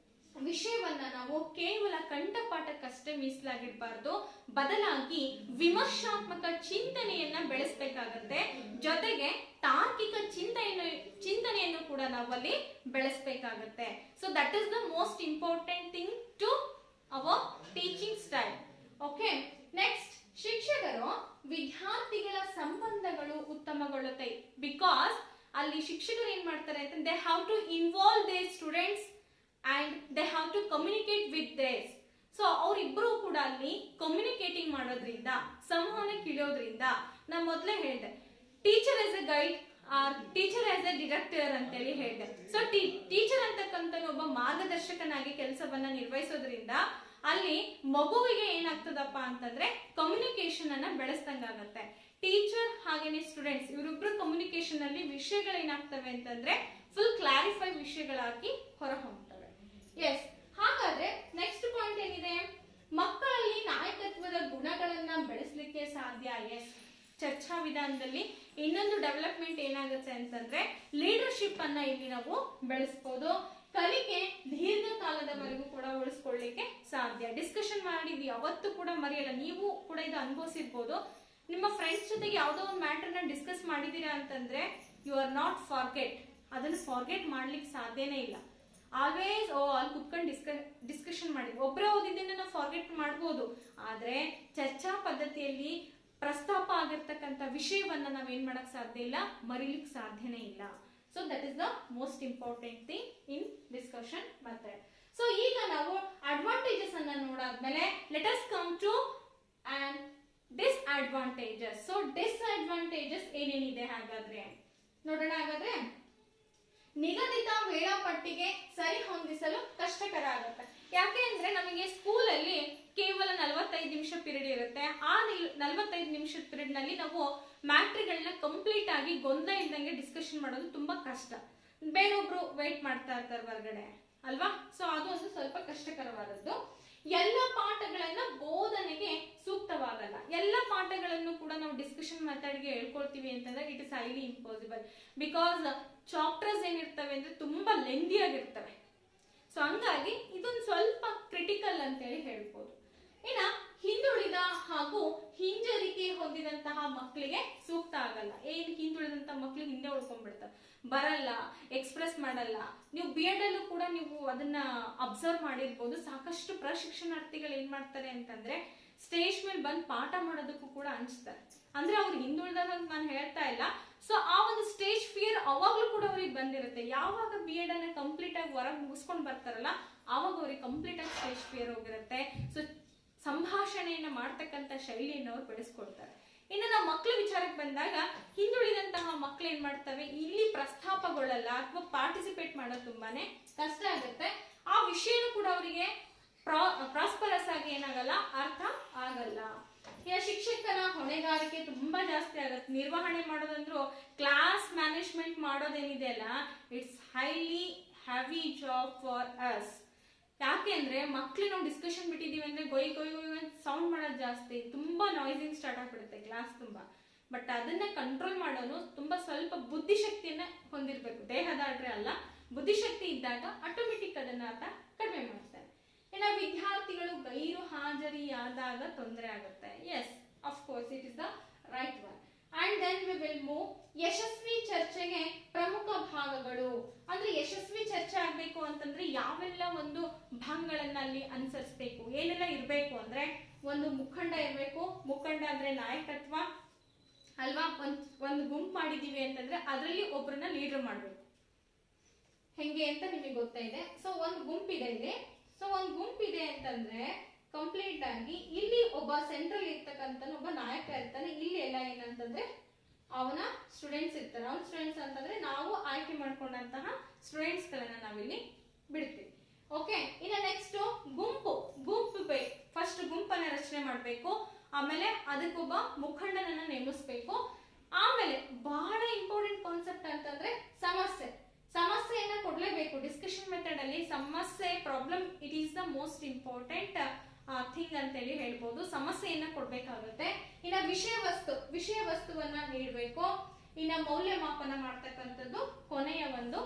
ವಿಷಯವನ್ನ ನಾವು ಕೇವಲ ಕಂಠಪಾಠಕ್ಕಷ್ಟೇ ಮೀಸಲಾಗಿರ್ಬಾರ್ದು, ಬದಲಾಗಿ ವಿಮರ್ಶಾತ್ಮಕ ಚಿಂತನೆಯನ್ನ ಬೆಳೆಸಬೇಕಾಗತ್ತೆ. ಜೊತೆಗೆ ತಾರ್ಕಿಕ ಚಿಂತನೆಯನ್ನು ಕೂಡ ನಾವಲ್ಲಿ ಬೆಳೆಸಬೇಕಾಗತ್ತೆ. So that is the most important thing to our teaching style. Okay, next, ಶಿಕ್ಷಕರು ವಿದ್ಯಾರ್ಥಿಗಳ ಸಂಬಂಧಗಳು ಉತ್ತಮಗೊಳ್ಳುತ್ತೆ. ಬಿಕಾಸ್ ಅಲ್ಲಿ ಶಿಕ್ಷಕರು ಏನ್ ಮಾಡ್ತಾರೆ ಅಂತ, they have to involve their students and they have to communicate with theirs. So ಅವರಿಬ್ಬರು ಕೂಡ ಅಲ್ಲಿ ಕಮ್ಯುನಿಕೇಟಿಂಗ್ ಮಾಡೋದ್ರಿಂದ, ಸಂವಹನ ಕಿಳಿಯೋದ್ರಿಂದ, ನಾ ಮೊದಲೇ ಹೇಳಿದೆ teacher as a guide or teacher as a director ಅಂತೇಳಿ ಹೇಳಿದೆ. ಸೊ ಟೀಚರ್ ಅಂತಕ್ಕಂಥ ಒಬ್ಬ ಮಾರ್ಗದರ್ಶಕನಾಗಿ ಕೆಲಸವನ್ನ ನಿರ್ವಹಿಸೋದ್ರಿಂದ ಅಲ್ಲಿ ಮಗುವಿಗೆ ಏನಾಗ್ತದಪ್ಪ ಅಂತಂದ್ರೆ ಕಮ್ಯುನಿಕೇಶನ್ ಅನ್ನ ಬೆಳೆಸ್ದಂಗಾಗತ್ತೆ. ಟೀಚರ್ ಹಾಗೇನೆ ಸ್ಟೂಡೆಂಟ್ಸ್ ಇವರಿಬ್ರು ಕಮ್ಯುನಿಕೇಶನ್ ಅಲ್ಲಿ ವಿಷಯಗಳೇನಾಗ್ತವೆ ಅಂತಂದ್ರೆ ಫುಲ್ ಕ್ಲಾರಿಫೈ ವಿಷಯಗಳಾಗಿ ಹೊರಹೊಮ್ಮುತ್ತವೆ. ಎಸ್, ಹಾಗಾದ್ರೆ ನೆಕ್ಸ್ಟ್ ಪಾಯಿಂಟ್ ಏನಿದೆ, ವಿಧಾನದಲ್ಲಿ ಇನ್ನೊಂದು ಡೆವಲಪ್ಮೆಂಟ್ ಏನಾಗುತ್ತೆ ಅಂತಂದ್ರೆ ಲೀಡರ್ಶಿಪ್ ಅನ್ನ ಇಲ್ಲಿ ನಾವು ಬೆಳೆಸ್ಬೋದು. ಕಲಿಕೆ ದೀರ್ಘಕಾಲದವರೆಗೂ ಕೂಡ ಉಳಿಸ್ಕೊಳ್ಳಿಕ್ಕೆ ಸಾಧ್ಯ. ಡಿಸ್ಕಷನ್ ಮಾಡಿದ್ವಿ, ಅವತ್ತು ಕೂಡ ಮರೆಯಲ್ಲ. ನೀವು ಕೂಡ ಇದು ಅನುಭವಿಸಿರ್ಬೋದು. ನಿಮ್ಮ ಫ್ರೆಂಡ್ಸ್ ಜೊತೆಗೆ ಯಾವುದೋ ಒಂದು ಮ್ಯಾಟರ್ ನ ಡಿಸ್ಕಸ್ ಮಾಡಿದೀರಾ ಅಂತಂದ್ರೆ ಯು ಆರ್ ನಾಟ್ ಫಾರ್ಗೆಟ್, ಅದನ್ನು ಫಾರ್ಗೆಟ್ ಮಾಡ್ಲಿಕ್ಕೆ ಸಾಧ್ಯನೇ ಇಲ್ಲ. ಆಲ್ವೇಸ್ ಅಲ್ಲಿ ಕುತ್ಕೊಂಡು ಡಿಸ್ಕಷನ್ ಮಾಡಿ ಒಬ್ಬರೇ ಓದಿದ್ದನ್ನ ನಾವು ಫಾರ್ಗೆಟ್ ಮಾಡ್ಬೋದು, ಆದ್ರೆ ಚರ್ಚಾ ಪದ್ಧತಿಯಲ್ಲಿ ಪ್ರಸ್ತಾಪ ಆಗಿರ್ತಕ್ಕಂಥ ವಿಷಯವನ್ನ ನಾವೇನ್ ಮಾಡಕ್ ಸಾಧ್ಯ ಇಲ್ಲ, ಮರಿಲಿಕ್ಕೆ ಸಾಧ್ಯನೇ ಇಲ್ಲ. So that is the most important thing in discussion method. So ಈಗ ನಾವು ಅಡ್ವಾಂಟೇಜಸ್ ಅನ್ನ ನೋಡಾದ್ಮೇಲೆ let us come to and disadvantages. So disadvantages ಏನೇನಿದೆ ಹಾಗಾದ್ರೆ ನೋಡೋಣ. ಹಾಗಾದ್ರೆ ನಿಗದಿತ ವೇಳಾಪಟ್ಟಿಗೆ ಸರಿ ಹೊಂದಿಸಲು ಕಷ್ಟಕರ ಆಗುತ್ತೆ. ಯಾಕೆ ಅಂದ್ರೆ ನಮಗೆ ಸ್ಕೂಲಲ್ಲಿ ಕೇವಲ 45 ನಿಮಿಷ ಪೀರಿಯಡ್ ಇರುತ್ತೆ. ಆ 45 ನಿಮಿಷದ ಪೀರಿಯಡ್ ನಲ್ಲಿ ನಾವು ಮ್ಯಾಟ್ರಿಗಳನ್ನ ಕಂಪ್ಲೀಟ್ ಆಗಿ ಗೊಂದಲ ಇಲ್ದಂಗೆ ಡಿಸ್ಕಷನ್ ಮಾಡೋದು ತುಂಬಾ ಕಷ್ಟ. ಬೇರೊಬ್ರು ವೇಟ್ ಮಾಡ್ತಾ ಇರ್ತಾರೆ ಹೊರಗಡೆ ಅಲ್ವಾ. ಸೊ ಅದು ಒಂದು ಸ್ವಲ್ಪ ಕಷ್ಟಕರವಾದದ್ದು. ಎಲ್ಲ ಪಾಠಗಳನ್ನ ಬೋಧನೆಗೆ ಸೂಕ್ತವಾಗಲ್ಲ. ಎಲ್ಲ ಪಾಠಗಳನ್ನು ಕೂಡ ನಾವು ಡಿಸ್ಕಷನ್ ಮೆಥಡ್ಗೆ ಹೇಳ್ಕೊಳ್ತೀವಿ ಅಂತಂದ್ರೆ it is highly impossible. Because chapters ಏನಿರ್ತವೆ ಅಂದ್ರೆ ತುಂಬಾ ಲೆಂದಿ ಆಗಿರ್ತವೆ. ಸೊ ಹಂಗಾಗಿ ಇದೊಂದು ಸ್ವಲ್ಪ ಕ್ರಿಟಿಕಲ್ ಅಂತೇಳಿ ಹೇಳ್ಬೋದು. ಇನ್ನ ಹಿಂದುಳಿದ ಹಾಗೂ ಹಿಂಜರಿಕೆ ಹೊಂದಿದಂತಹ ಮಕ್ಕಳಿಗೆ ಸೂಕ್ತ ಆಗಲ್ಲ. ಏನ್ ಹಿಂದುಳಿದಂತಹ ಮಕ್ಕಳು ಹಿಂದೆ ಉಳ್ಕೊಂಡ್ಬಿಡ್ತಾರೆ, ಬರಲ್ಲ, ಎಕ್ಸ್ಪ್ರೆಸ್ ಮಾಡಲ್ಲ. ನೀವು ಬಿ ಎಡ್ ಅಲ್ಲೂ ಕೂಡ ನೀವು ಅದನ್ನ ಅಬ್ಸರ್ವ್ ಮಾಡಿರ್ಬೋದು. ಸಾಕಷ್ಟು ಪ್ರಶಿಕ್ಷಣಾರ್ಥಿಗಳು ಏನ್ ಮಾಡ್ತಾರೆ ಅಂತಂದ್ರೆ ಸ್ಟೇಜ್ ಮೇಲೆ ಬಂದು ಪಾಠ ಮಾಡೋದಕ್ಕೂ ಕೂಡ ಅನ್ಸ್ತಾರೆ. ಅಂದ್ರೆ ಅವ್ರು ಹಿಂದುಳಿದಾಗ ನಾನು ಹೇಳ್ತಾ ಇಲ್ಲ. ಸೊ ಆ ಒಂದು ಸ್ಟೇಜ್ ಫಿಯರ್ ಅವಾಗ್ಲೂ ಕೂಡ ಅವ್ರಿಗೆ ಬಂದಿರುತ್ತೆ. ಯಾವಾಗ ಬಿ ಎಡ್ ಅನ್ನ ಕಂಪ್ಲೀಟ್ ಆಗಿ ಹೊರಗೆ ಮುಗಿಸ್ಕೊಂಡು ಬರ್ತಾರಲ್ಲ ಆವಾಗ ಅವ್ರಿಗೆ ಕಂಪ್ಲೀಟ್ ಆಗಿ ಸ್ಟೇಜ್ ಫಿಯರ್ ಹೋಗಿರುತ್ತೆ. ಸೊ ಸಂಭಾಷಣೆಯನ್ನ ಮಾಡ್ತಕ್ಕಂಥ ಶೈಲಿಯನ್ನು ಅವ್ರು ಬೆಳೆಸ್ಕೊಳ್ತಾರೆ. ಇನ್ನು ನಾವು ಮಕ್ಕಳ ವಿಚಾರಕ್ಕೆ ಬಂದಾಗ ಹಿಂದುಳಿದಂತಹ ಮಕ್ಕಳು ಏನ್ ಮಾಡ್ತವೆ, ಇಲ್ಲಿ ಪ್ರಸ್ತಾಪಗೊಳ್ಳಲ್ಲ ಅಥವಾ ಪಾರ್ಟಿಸಿಪೇಟ್ ಮಾಡೋದು ತುಂಬಾನೇ ಕಷ್ಟ ಆಗುತ್ತೆ. ಆ ವಿಷಯನೂ ಕೂಡ ಅವರಿಗೆ ಪ್ರಾಸ್ಪರಸ್ ಆಗಿ ಏನಾಗಲ್ಲ, ಅರ್ಥ ಆಗಲ್ಲ. ಈಗ ಶಿಕ್ಷಕರ ಹೊಣೆಗಾರಿಕೆ ತುಂಬಾ ಜಾಸ್ತಿ ಆಗುತ್ತೆ. ನಿರ್ವಹಣೆ ಮಾಡೋದಂದ್ರು ಕ್ಲಾಸ್ ಮ್ಯಾನೇಜ್ಮೆಂಟ್ ಮಾಡೋದೇನಿದೆ ಅಲ್ಲ, it's highly heavy job for us. ಯಾಕೆ ಅಂದ್ರೆ ಮಕ್ಳು ನಾವು ಡಿಸ್ಕಷನ್ ಬಿಟ್ಟಿದೀವಿ ಅಂದ್ರೆ ಗೊಯ್ ಗೊಯ್ ಸೌಂಡ್ ಮಾಡೋದು ಜಾಸ್ತಿ, ತುಂಬಾ ನಾಯ್ಸಿಂಗ್ ಸ್ಟಾರ್ಟ್ ಆಗ್ಬಿಡುತ್ತೆ ಕ್ಲಾಸ್ ತುಂಬಾ. ಬಟ್ ಅದನ್ನ ಕಂಟ್ರೋಲ್ ಮಾಡೋನು ತುಂಬಾ ಸ್ವಲ್ಪ ಬುದ್ಧಿಶಕ್ತಿಯನ್ನ ಹೊಂದಿರ್ಬೇಕು. ದೇಹದಾಡ್ರೆ ಅಲ್ಲ, ಬುದ್ಧಿಶಕ್ತಿ ಇದ್ದಾಗ ಆಟೋಮೆಟಿಕ್ ಅದನ್ನ ಆತ ಕಡಿಮೆ ಮಾಡ್ತಾರೆ. ಇನ್ನು ವಿದ್ಯಾರ್ಥಿಗಳು ಗೈರು ಹಾಜರಿಯಾದಾಗ ತೊಂದರೆ ಆಗುತ್ತೆ. Yes, of course it is the right one. And then we will move. ಯಶಸ್ವಿ ಚರ್ಚೆಗೆ ಪ್ರಮುಖ ಭಾಗಗಳು ಅಂದ್ರೆ ಯಶಸ್ವಿ ಚರ್ಚೆ ಆಗ್ಬೇಕು ಅಂತಂದ್ರೆ ಯಾವೆಲ್ಲ ಒಂದು ಭಾಗಗಳನ್ನ ಅಲ್ಲಿ ಅನುಸರಿಸಬೇಕು, ಏನೆಲ್ಲ ಇರ್ಬೇಕು ಅಂದ್ರೆ ಒಂದು ಮುಖಂಡ ಇರ್ಬೇಕು. ಮುಖಂಡ ಅಂದ್ರೆ ನಾಯಕತ್ವ ಅಲ್ವಾ. ಒಂದು ಗುಂಪು ಮಾಡಿದೀವಿ ಅಂತಂದ್ರೆ ಅದರಲ್ಲಿ ಒಬ್ಬರನ್ನ ಲೀಡರ್ ಮಾಡ್ಬೇಕು. ಹೆಂಗೆ ಅಂತ ನಿಮಗೆ ಗೊತ್ತಾ ಇದೆ. ಸೊ ಒಂದು ಗುಂಪಿದೆ ಇಲ್ಲಿ. ಸೊ ಒಂದು ಗುಂಪಿದೆ ಅಂತಂದ್ರೆ ಕಂಪ್ಲೀಟ್ ಆಗಿ ಇಲ್ಲಿ ಒಬ್ಬ ಸೆಂಟ್ರಲ್ ಇರ್ತಕ್ಕಂಥ ಒಬ್ಬ ನಾಯಕ ಇರ್ತಾನೆ. ಇಲ್ಲಿ ಎಲ್ಲ ಏನಂತಂದ್ರೆ ಅವನ ಸ್ಟೂಡೆಂಟ್ಸ್ ಇರ್ತಾರೆ. ಅವನ ಸ್ಟೂಡೆಂಟ್ಸ್ ಅಂತಂದ್ರೆ ನಾವು ಆಯ್ಕೆ ಮಾಡ್ಕೊಂಡಂತಹ ಸ್ಟೂಡೆಂಟ್ಸ್ ಗಳನ್ನ ನಾವಿಲ್ಲಿ ಬಿಡ್ತೀವಿ. ಓಕೆ. ಇನ್ನು ನೆಕ್ಸ್ಟ್ ಗುಂಪು ಬೇಕು. ಫಸ್ಟ್ ಗುಂಪನ್ನ ರಚನೆ ಮಾಡ್ಬೇಕು. ಆಮೇಲೆ ಅದಕ್ಕೊಬ್ಬ ಮುಖಂಡನನ್ನ ನೇಮಿಸ್ಬೇಕು. ಆಮೇಲೆ ಬಹಳ ಇಂಪಾರ್ಟೆಂಟ್ ಕಾನ್ಸೆಪ್ಟ್ ಅಂತಂದ್ರೆ ಸಮಸ್ಯೆಯನ್ನ ಕೊಡ್ಲೇಬೇಕು. ಡಿಸ್ಕಷನ್ ಮೆಥಡ್ ಅಲ್ಲಿ ಸಮಸ್ಯೆ, problem, it is the most important thing ಅಂತೇಳಿ ಹೇಳ್ಬೋದು. ಸಮಸ್ಯೆಯನ್ನ ಕೊಡ್ಬೇಕಾಗುತ್ತೆ. ಇನ್ನ ವಿಷಯ ವಸ್ತುವನ್ನ ನೀಡಬೇಕು. ಇನ್ನ ಮೌಲ್ಯಮಾಪನ ಮಾಡ್ತಕ್ಕಂಥದ್ದು ಕೊನೆಯ ಒಂದು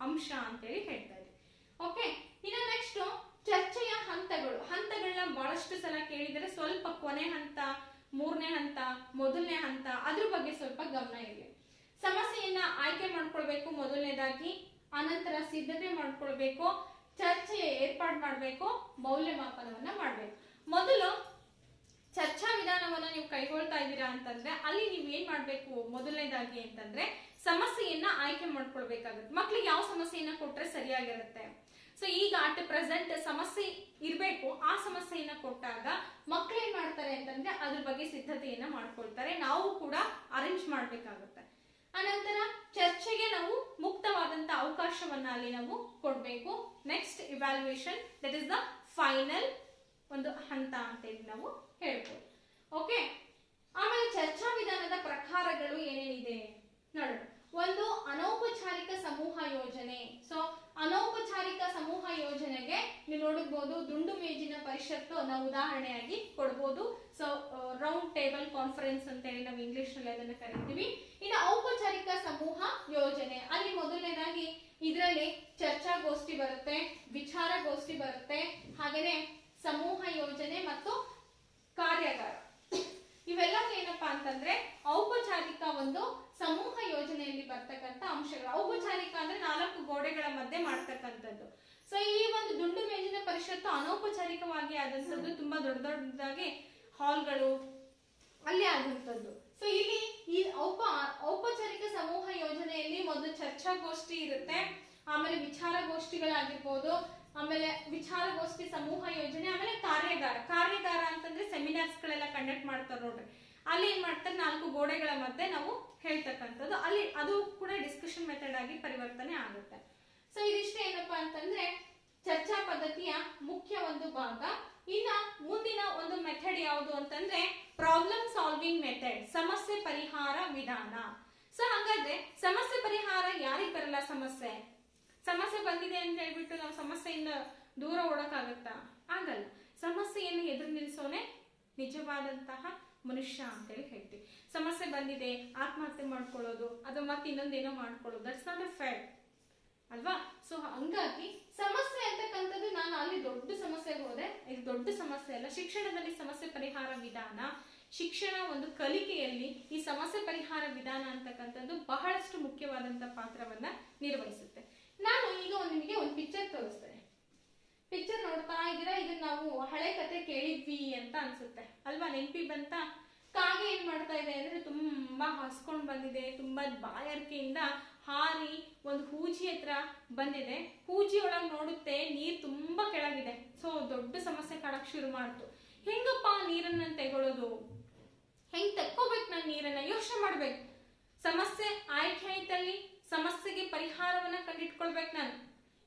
ಅಂಶ ಅಂತೇಳಿ ಹೇಳ್ತಾ ಇದ್ದೀವಿ. ಓಕೆ. ಇನ್ನ ನೆಕ್ಸ್ಟ್ ಚರ್ಚೆಯ ಹಂತಗಳನ್ನ ಬಹಳಷ್ಟು ಸಲ ಕೇಳಿದರೆ ಸ್ವಲ್ಪ ಕೊನೆ ಹಂತ, ಮೂರನೇ ಹಂತ, ಮೊದಲನೇ ಹಂತ, ಅದ್ರ ಬಗ್ಗೆ ಸ್ವಲ್ಪ ಗಮನ ಇರಲಿ. ಸಮಸ್ಯೆಯನ್ನ ಆಯ್ಕೆ ಮಾಡ್ಕೊಳ್ಬೇಕು ಮೊದಲನೇದಾಗಿ. ಅನಂತರ ಸಿದ್ಧತೆ ಮಾಡ್ಕೊಳ್ಬೇಕು. ಚರ್ಚೆಯ ಏರ್ಪಾಡು ಮಾಡಬೇಕು. ಮೌಲ್ಯಮಾಪನವನ್ನ ಮಾಡಬೇಕು. ಮೊದಲು ಚರ್ಚಾ ವಿಧಾನವನ್ನ ನೀವು ಕೈಗೊಳ್ತಾ ಇದ್ದೀರಾ ಅಂತಂದ್ರೆ ಅಲ್ಲಿ ನೀವು ಏನ್ ಮಾಡ್ಬೇಕು ಮೊದಲನೇದಾಗಿ ಅಂತಂದ್ರೆ ಸಮಸ್ಯೆಯನ್ನ ಆಯ್ಕೆ ಮಾಡ್ಕೊಳ್ಬೇಕಾಗುತ್ತೆ. ಮಕ್ಳಿಗೆ ಯಾವ ಸಮಸ್ಯೆಯನ್ನ ಕೊಟ್ರೆ ಸರಿಯಾಗಿರುತ್ತೆ. ಸೊ ಈಗ ಅಟ್ ಪ್ರೆಸೆಂಟ್ ಸಮಸ್ಯೆ ಇರ್ಬೇಕು. ಆ ಸಮಸ್ಯೆಯನ್ನ ಕೊಟ್ಟಾಗ ಮಕ್ಳು ಏನ್ ಮಾಡ್ತಾರೆ ಅಂತಂದ್ರೆ ಅದ್ರ ಬಗ್ಗೆ ಸಿದ್ಧತೆಯನ್ನ ಮಾಡ್ಕೊಳ್ತಾರೆ. ನಾವು ಕೂಡ ಅರೇಂಜ್ ಮಾಡ್ಬೇಕಾಗುತ್ತೆ. ಅನಂತರ ಚರ್ಚೆಗೆ ನಾವು ಮುಕ್ತವಾದಂತ ಅವಕಾಶವನ್ನ ಅಲ್ಲಿ ನಾವು ಕೊಡ್ಬೇಕು. Next evaluation, that is the final ಒಂದು ಹಂತ ಅಂತೇಳಿ ನಾವು ಹೇಳ್ಬೋದು. ಓಕೆ. ಆಮೇಲೆ ಚರ್ಚಾ ವಿಧಾನದ ಪ್ರಕಾರಗಳು ಏನೇನಿದೆ ನೋಡೋಣ. ಒಂದು ಅನೌಪಚಾರಿಕ ಸಮೂಹ ಯೋಜನೆ. ಸೊ ಅನೌಪಚಾರಿಕ ಸಮೂಹ ಯೋಜನೆಗೆ ನೀವು ಆಗಿರ್ಬೋದು, ದುಂಡು ಮೇಜಿನ ಪರಿಷತ್ತು ನಾವು ಉದಾಹರಣೆಯಾಗಿ ಕೊಡ್ಬೋದು. ಸೊ ರೌಂಡ್ ಟೇಬಲ್ ಕಾನ್ಫರೆನ್ಸ್ ಅಂತ ಹೇಳಿ ನಾವು ಇಂಗ್ಲಿಷ್ ನಲ್ಲಿ ಅದನ್ನ ಕರಿತೀವಿ. ಇನ್ನು ಔಪಚಾರಿಕ ಸಮೂಹ ಯೋಜನೆ, ಅಲ್ಲಿ ಮೊದಲನೇದಾಗಿ ಇದರಲ್ಲಿ ಚರ್ಚಾಗೋಷ್ಠಿ ಬರುತ್ತೆ, ವಿಚಾರಗೋಷ್ಠಿ ಬರುತ್ತೆ, ಹಾಗೇನೆ ಸಮೂಹ ಯೋಜನೆ ಮತ್ತು ಕಾರ್ಯಾಗಾರ. ಇವೆಲ್ಲವೂ ಏನಪ್ಪಾ ಅಂತಂದ್ರೆ ಔಪಚಾರಿಕ ಒಂದು ಸಮೂಹ ಯೋಜನೆಯಲ್ಲಿ ಬರ್ತಕ್ಕಂಥ ಅಂಶಗಳು. ಔಪಚಾರಿಕ ಅಂದ್ರೆ 4 ಗೋಡೆಗಳ ಮಧ್ಯೆ ಮಾಡ್ತಕ್ಕಂಥದ್ದು. ಸೊ ಈ ಒಂದು ದುಂಡು ಮೇಜಿನ ಪರಿಷತ್ತು ಅನೌಪಚಾರಿಕವಾಗಿ ಆದಂತದ್ದು, ತುಂಬಾ ದೊಡ್ಡ ದೊಡ್ಡದಾಗಿ ಹಾಲ್ಗಳು ಅಲ್ಲಿ ಆದಂತದ್ದು. ಸೊ ಇಲ್ಲಿ ಈ ಔಪಚಾರಿಕ ಸಮೂಹ ಯೋಜನೆಯಲ್ಲಿ ಮೊದಲು ಚರ್ಚಾಗೋಷ್ಠಿ ಇರುತ್ತೆ, ಆಮೇಲೆ ವಿಚಾರಗೋಷ್ಠಿಗಳಾಗಿರ್ಬೋದು, ಆಮೇಲೆ ವಿಚಾರಗೋಷ್ಠಿ, ಸಮೂಹ ಯೋಜನೆ, ಆಮೇಲೆ ಕಾರ್ಯಾಗಾರ ಅಂತಂದ್ರೆ ಸೆಮಿನಾರ್ಸ್ ಗಳೆಲ್ಲ ಕಂಡಕ್ಟ್ ಮಾಡ್ತಾರೆ ನೋಡ್ರಿ. ಅಲ್ಲಿ ಏನ್ ಮಾಡ್ತಾರೆ, 4 ಗೋಡೆಗಳ ಮಧ್ಯೆ ನಾವು ಹೇಳ್ತಕ್ಕಂಥದ್ದು, ಅಲ್ಲಿ ಅದು ಕೂಡ ಡಿಸ್ಕಷನ್ ಮೆಥಡ್ ಆಗಿ ಪರಿವರ್ತನೆ ಆಗುತ್ತೆ. ಸೊ ಇದಿಷ್ಟೇ ಏನಪ್ಪಾ ಅಂತಂದ್ರೆ ಚರ್ಚಾ ಪದ್ಧತಿಯ ಮುಖ್ಯ ಒಂದು ಭಾಗ. ಇನ್ನ ಮುಂದಿನ ಒಂದು ಮೆಥಡ್ ಯಾವುದು ಅಂತಂದ್ರೆ ಪ್ರಾಬ್ಲಮ್ ಸಾಲ್ವಿಂಗ್ ಮೆಥಡ್, ಸಮಸ್ಯೆ ಪರಿಹಾರ ವಿಧಾನ. ಸೊ ಹಾಗಾದ್ರೆ ಸಮಸ್ಯೆ ಪರಿಹಾರ ಯಾರಿಗೆ ಬರಲ್ಲ? ಸಮಸ್ಯೆ ಬಂದಿದೆ ಅಂತ ಹೇಳ್ಬಿಟ್ಟು ನಾವು ಸಮಸ್ಯೆಯಿಂದ ದೂರ ಓಡಕ್ಕಾಗತ್ತಾ? ಆಗಲ್ಲ. ಸಮಸ್ಯೆಯನ್ನು ಎದುರು ನಿಲ್ಲಿಸೋನೆ ನಿಜವಾದಂತಹ ಮನುಷ್ಯ ಅಂತೇಳಿ ಹೇಳ್ತೀವಿ. ಸಮಸ್ಯೆ ಬಂದಿದೆ, ಆತ್ಮಹತ್ಯೆ ಮಾಡ್ಕೊಳ್ಳೋದು ಅಥವಾ ಮತ್ತೆ ಇನ್ನೊಂದೇನೋ ಮಾಡ್ಕೊಳ್ಳೋದು, ದಟ್ಸ್ ನಾಟ್ ಎ ಫೇರ್ ಅಲ್ವಾ? ಸೊ ಹಂಗಾಗಿ ಸಮಸ್ಯೆ ಅಂತಕ್ಕಂಥದ್ದು, ನಾನು ಅಲ್ಲಿ ದೊಡ್ಡ ಸಮಸ್ಯೆಗೆ ಹೋದೆ, ಇದು ದೊಡ್ಡ ಸಮಸ್ಯೆ ಅಲ್ಲ. ಶಿಕ್ಷಣದಲ್ಲಿ ಸಮಸ್ಯೆ ಪರಿಹಾರ ವಿಧಾನ, ಶಿಕ್ಷಣ ಒಂದು ಕಲಿಕೆಯಲ್ಲಿ ಈ ಸಮಸ್ಯೆ ಪರಿಹಾರ ವಿಧಾನ ಅಂತಕ್ಕಂಥದ್ದು ಬಹಳಷ್ಟು ಮುಖ್ಯವಾದಂತಹ ಪಾತ್ರವನ್ನ ನಿರ್ವಹಿಸುತ್ತೆ. ನಾನು ಈಗ ನಿಮಗೆ ಒಂದು ಪಿಕ್ಚರ್ ತೋರಿಸ್ತೇನೆ. ಪಿಕ್ಚರ್ ನೋಡ್ತಾ ಇದ್ದೀರಾ? ಇದನ್ನ ನಾವು ಹಳೆ ಕತೆ ಕೇಳಿದ್ವಿ ಅಂತ ಅನ್ಸುತ್ತೆ ಅಲ್ವಾ? ನೆನಪಿ ಬಂತ? ಕಾಗೆ ಏನ್ ಮಾಡ್ತಾ ಇದೆ ಅಂದ್ರೆ ತುಂಬಾ ಹಸ್ಕೊಂಡ್ ಬಂದಿದೆ, ತುಂಬಾ ಬಾಯಾರಿಕೆಯಿಂದ ಹಾರಿ ಒಂದು ಹೂಜಿ ಹತ್ರ ಬಂದಿದೆ. ಹೂಜಿ ಒಳಗ್ ನೋಡುತ್ತೆ ನೀರ್ ತುಂಬಾ ಕೆಳಗಿದೆ. ಸೊ ದೊಡ್ಡ ಸಮಸ್ಯೆ ಕಾಡಕ್ ಶುರು ಮಾಡ್ತು. ಹೆಂಗಪ್ಪ ನೀರನ್ನ ತೆಗೊಳ್ಳೋದು, ಹೆಂಗ್ ತೆಕ್ಕೋಬೇಕು ನಾನು ನೀರನ್ನ? ಯೋಚನೆ ಮಾಡ್ಬೇಕು. ಸಮಸ್ಯೆ ಆಯ್ಕೆ ಆಯ್ತಲ್ಲಿ, ಸಮಸ್ಯೆಗೆ ಪರಿಹಾರವನ್ನ ಕಂಡಿಟ್ಕೊಳ್ಬೇಕು. ನಾನು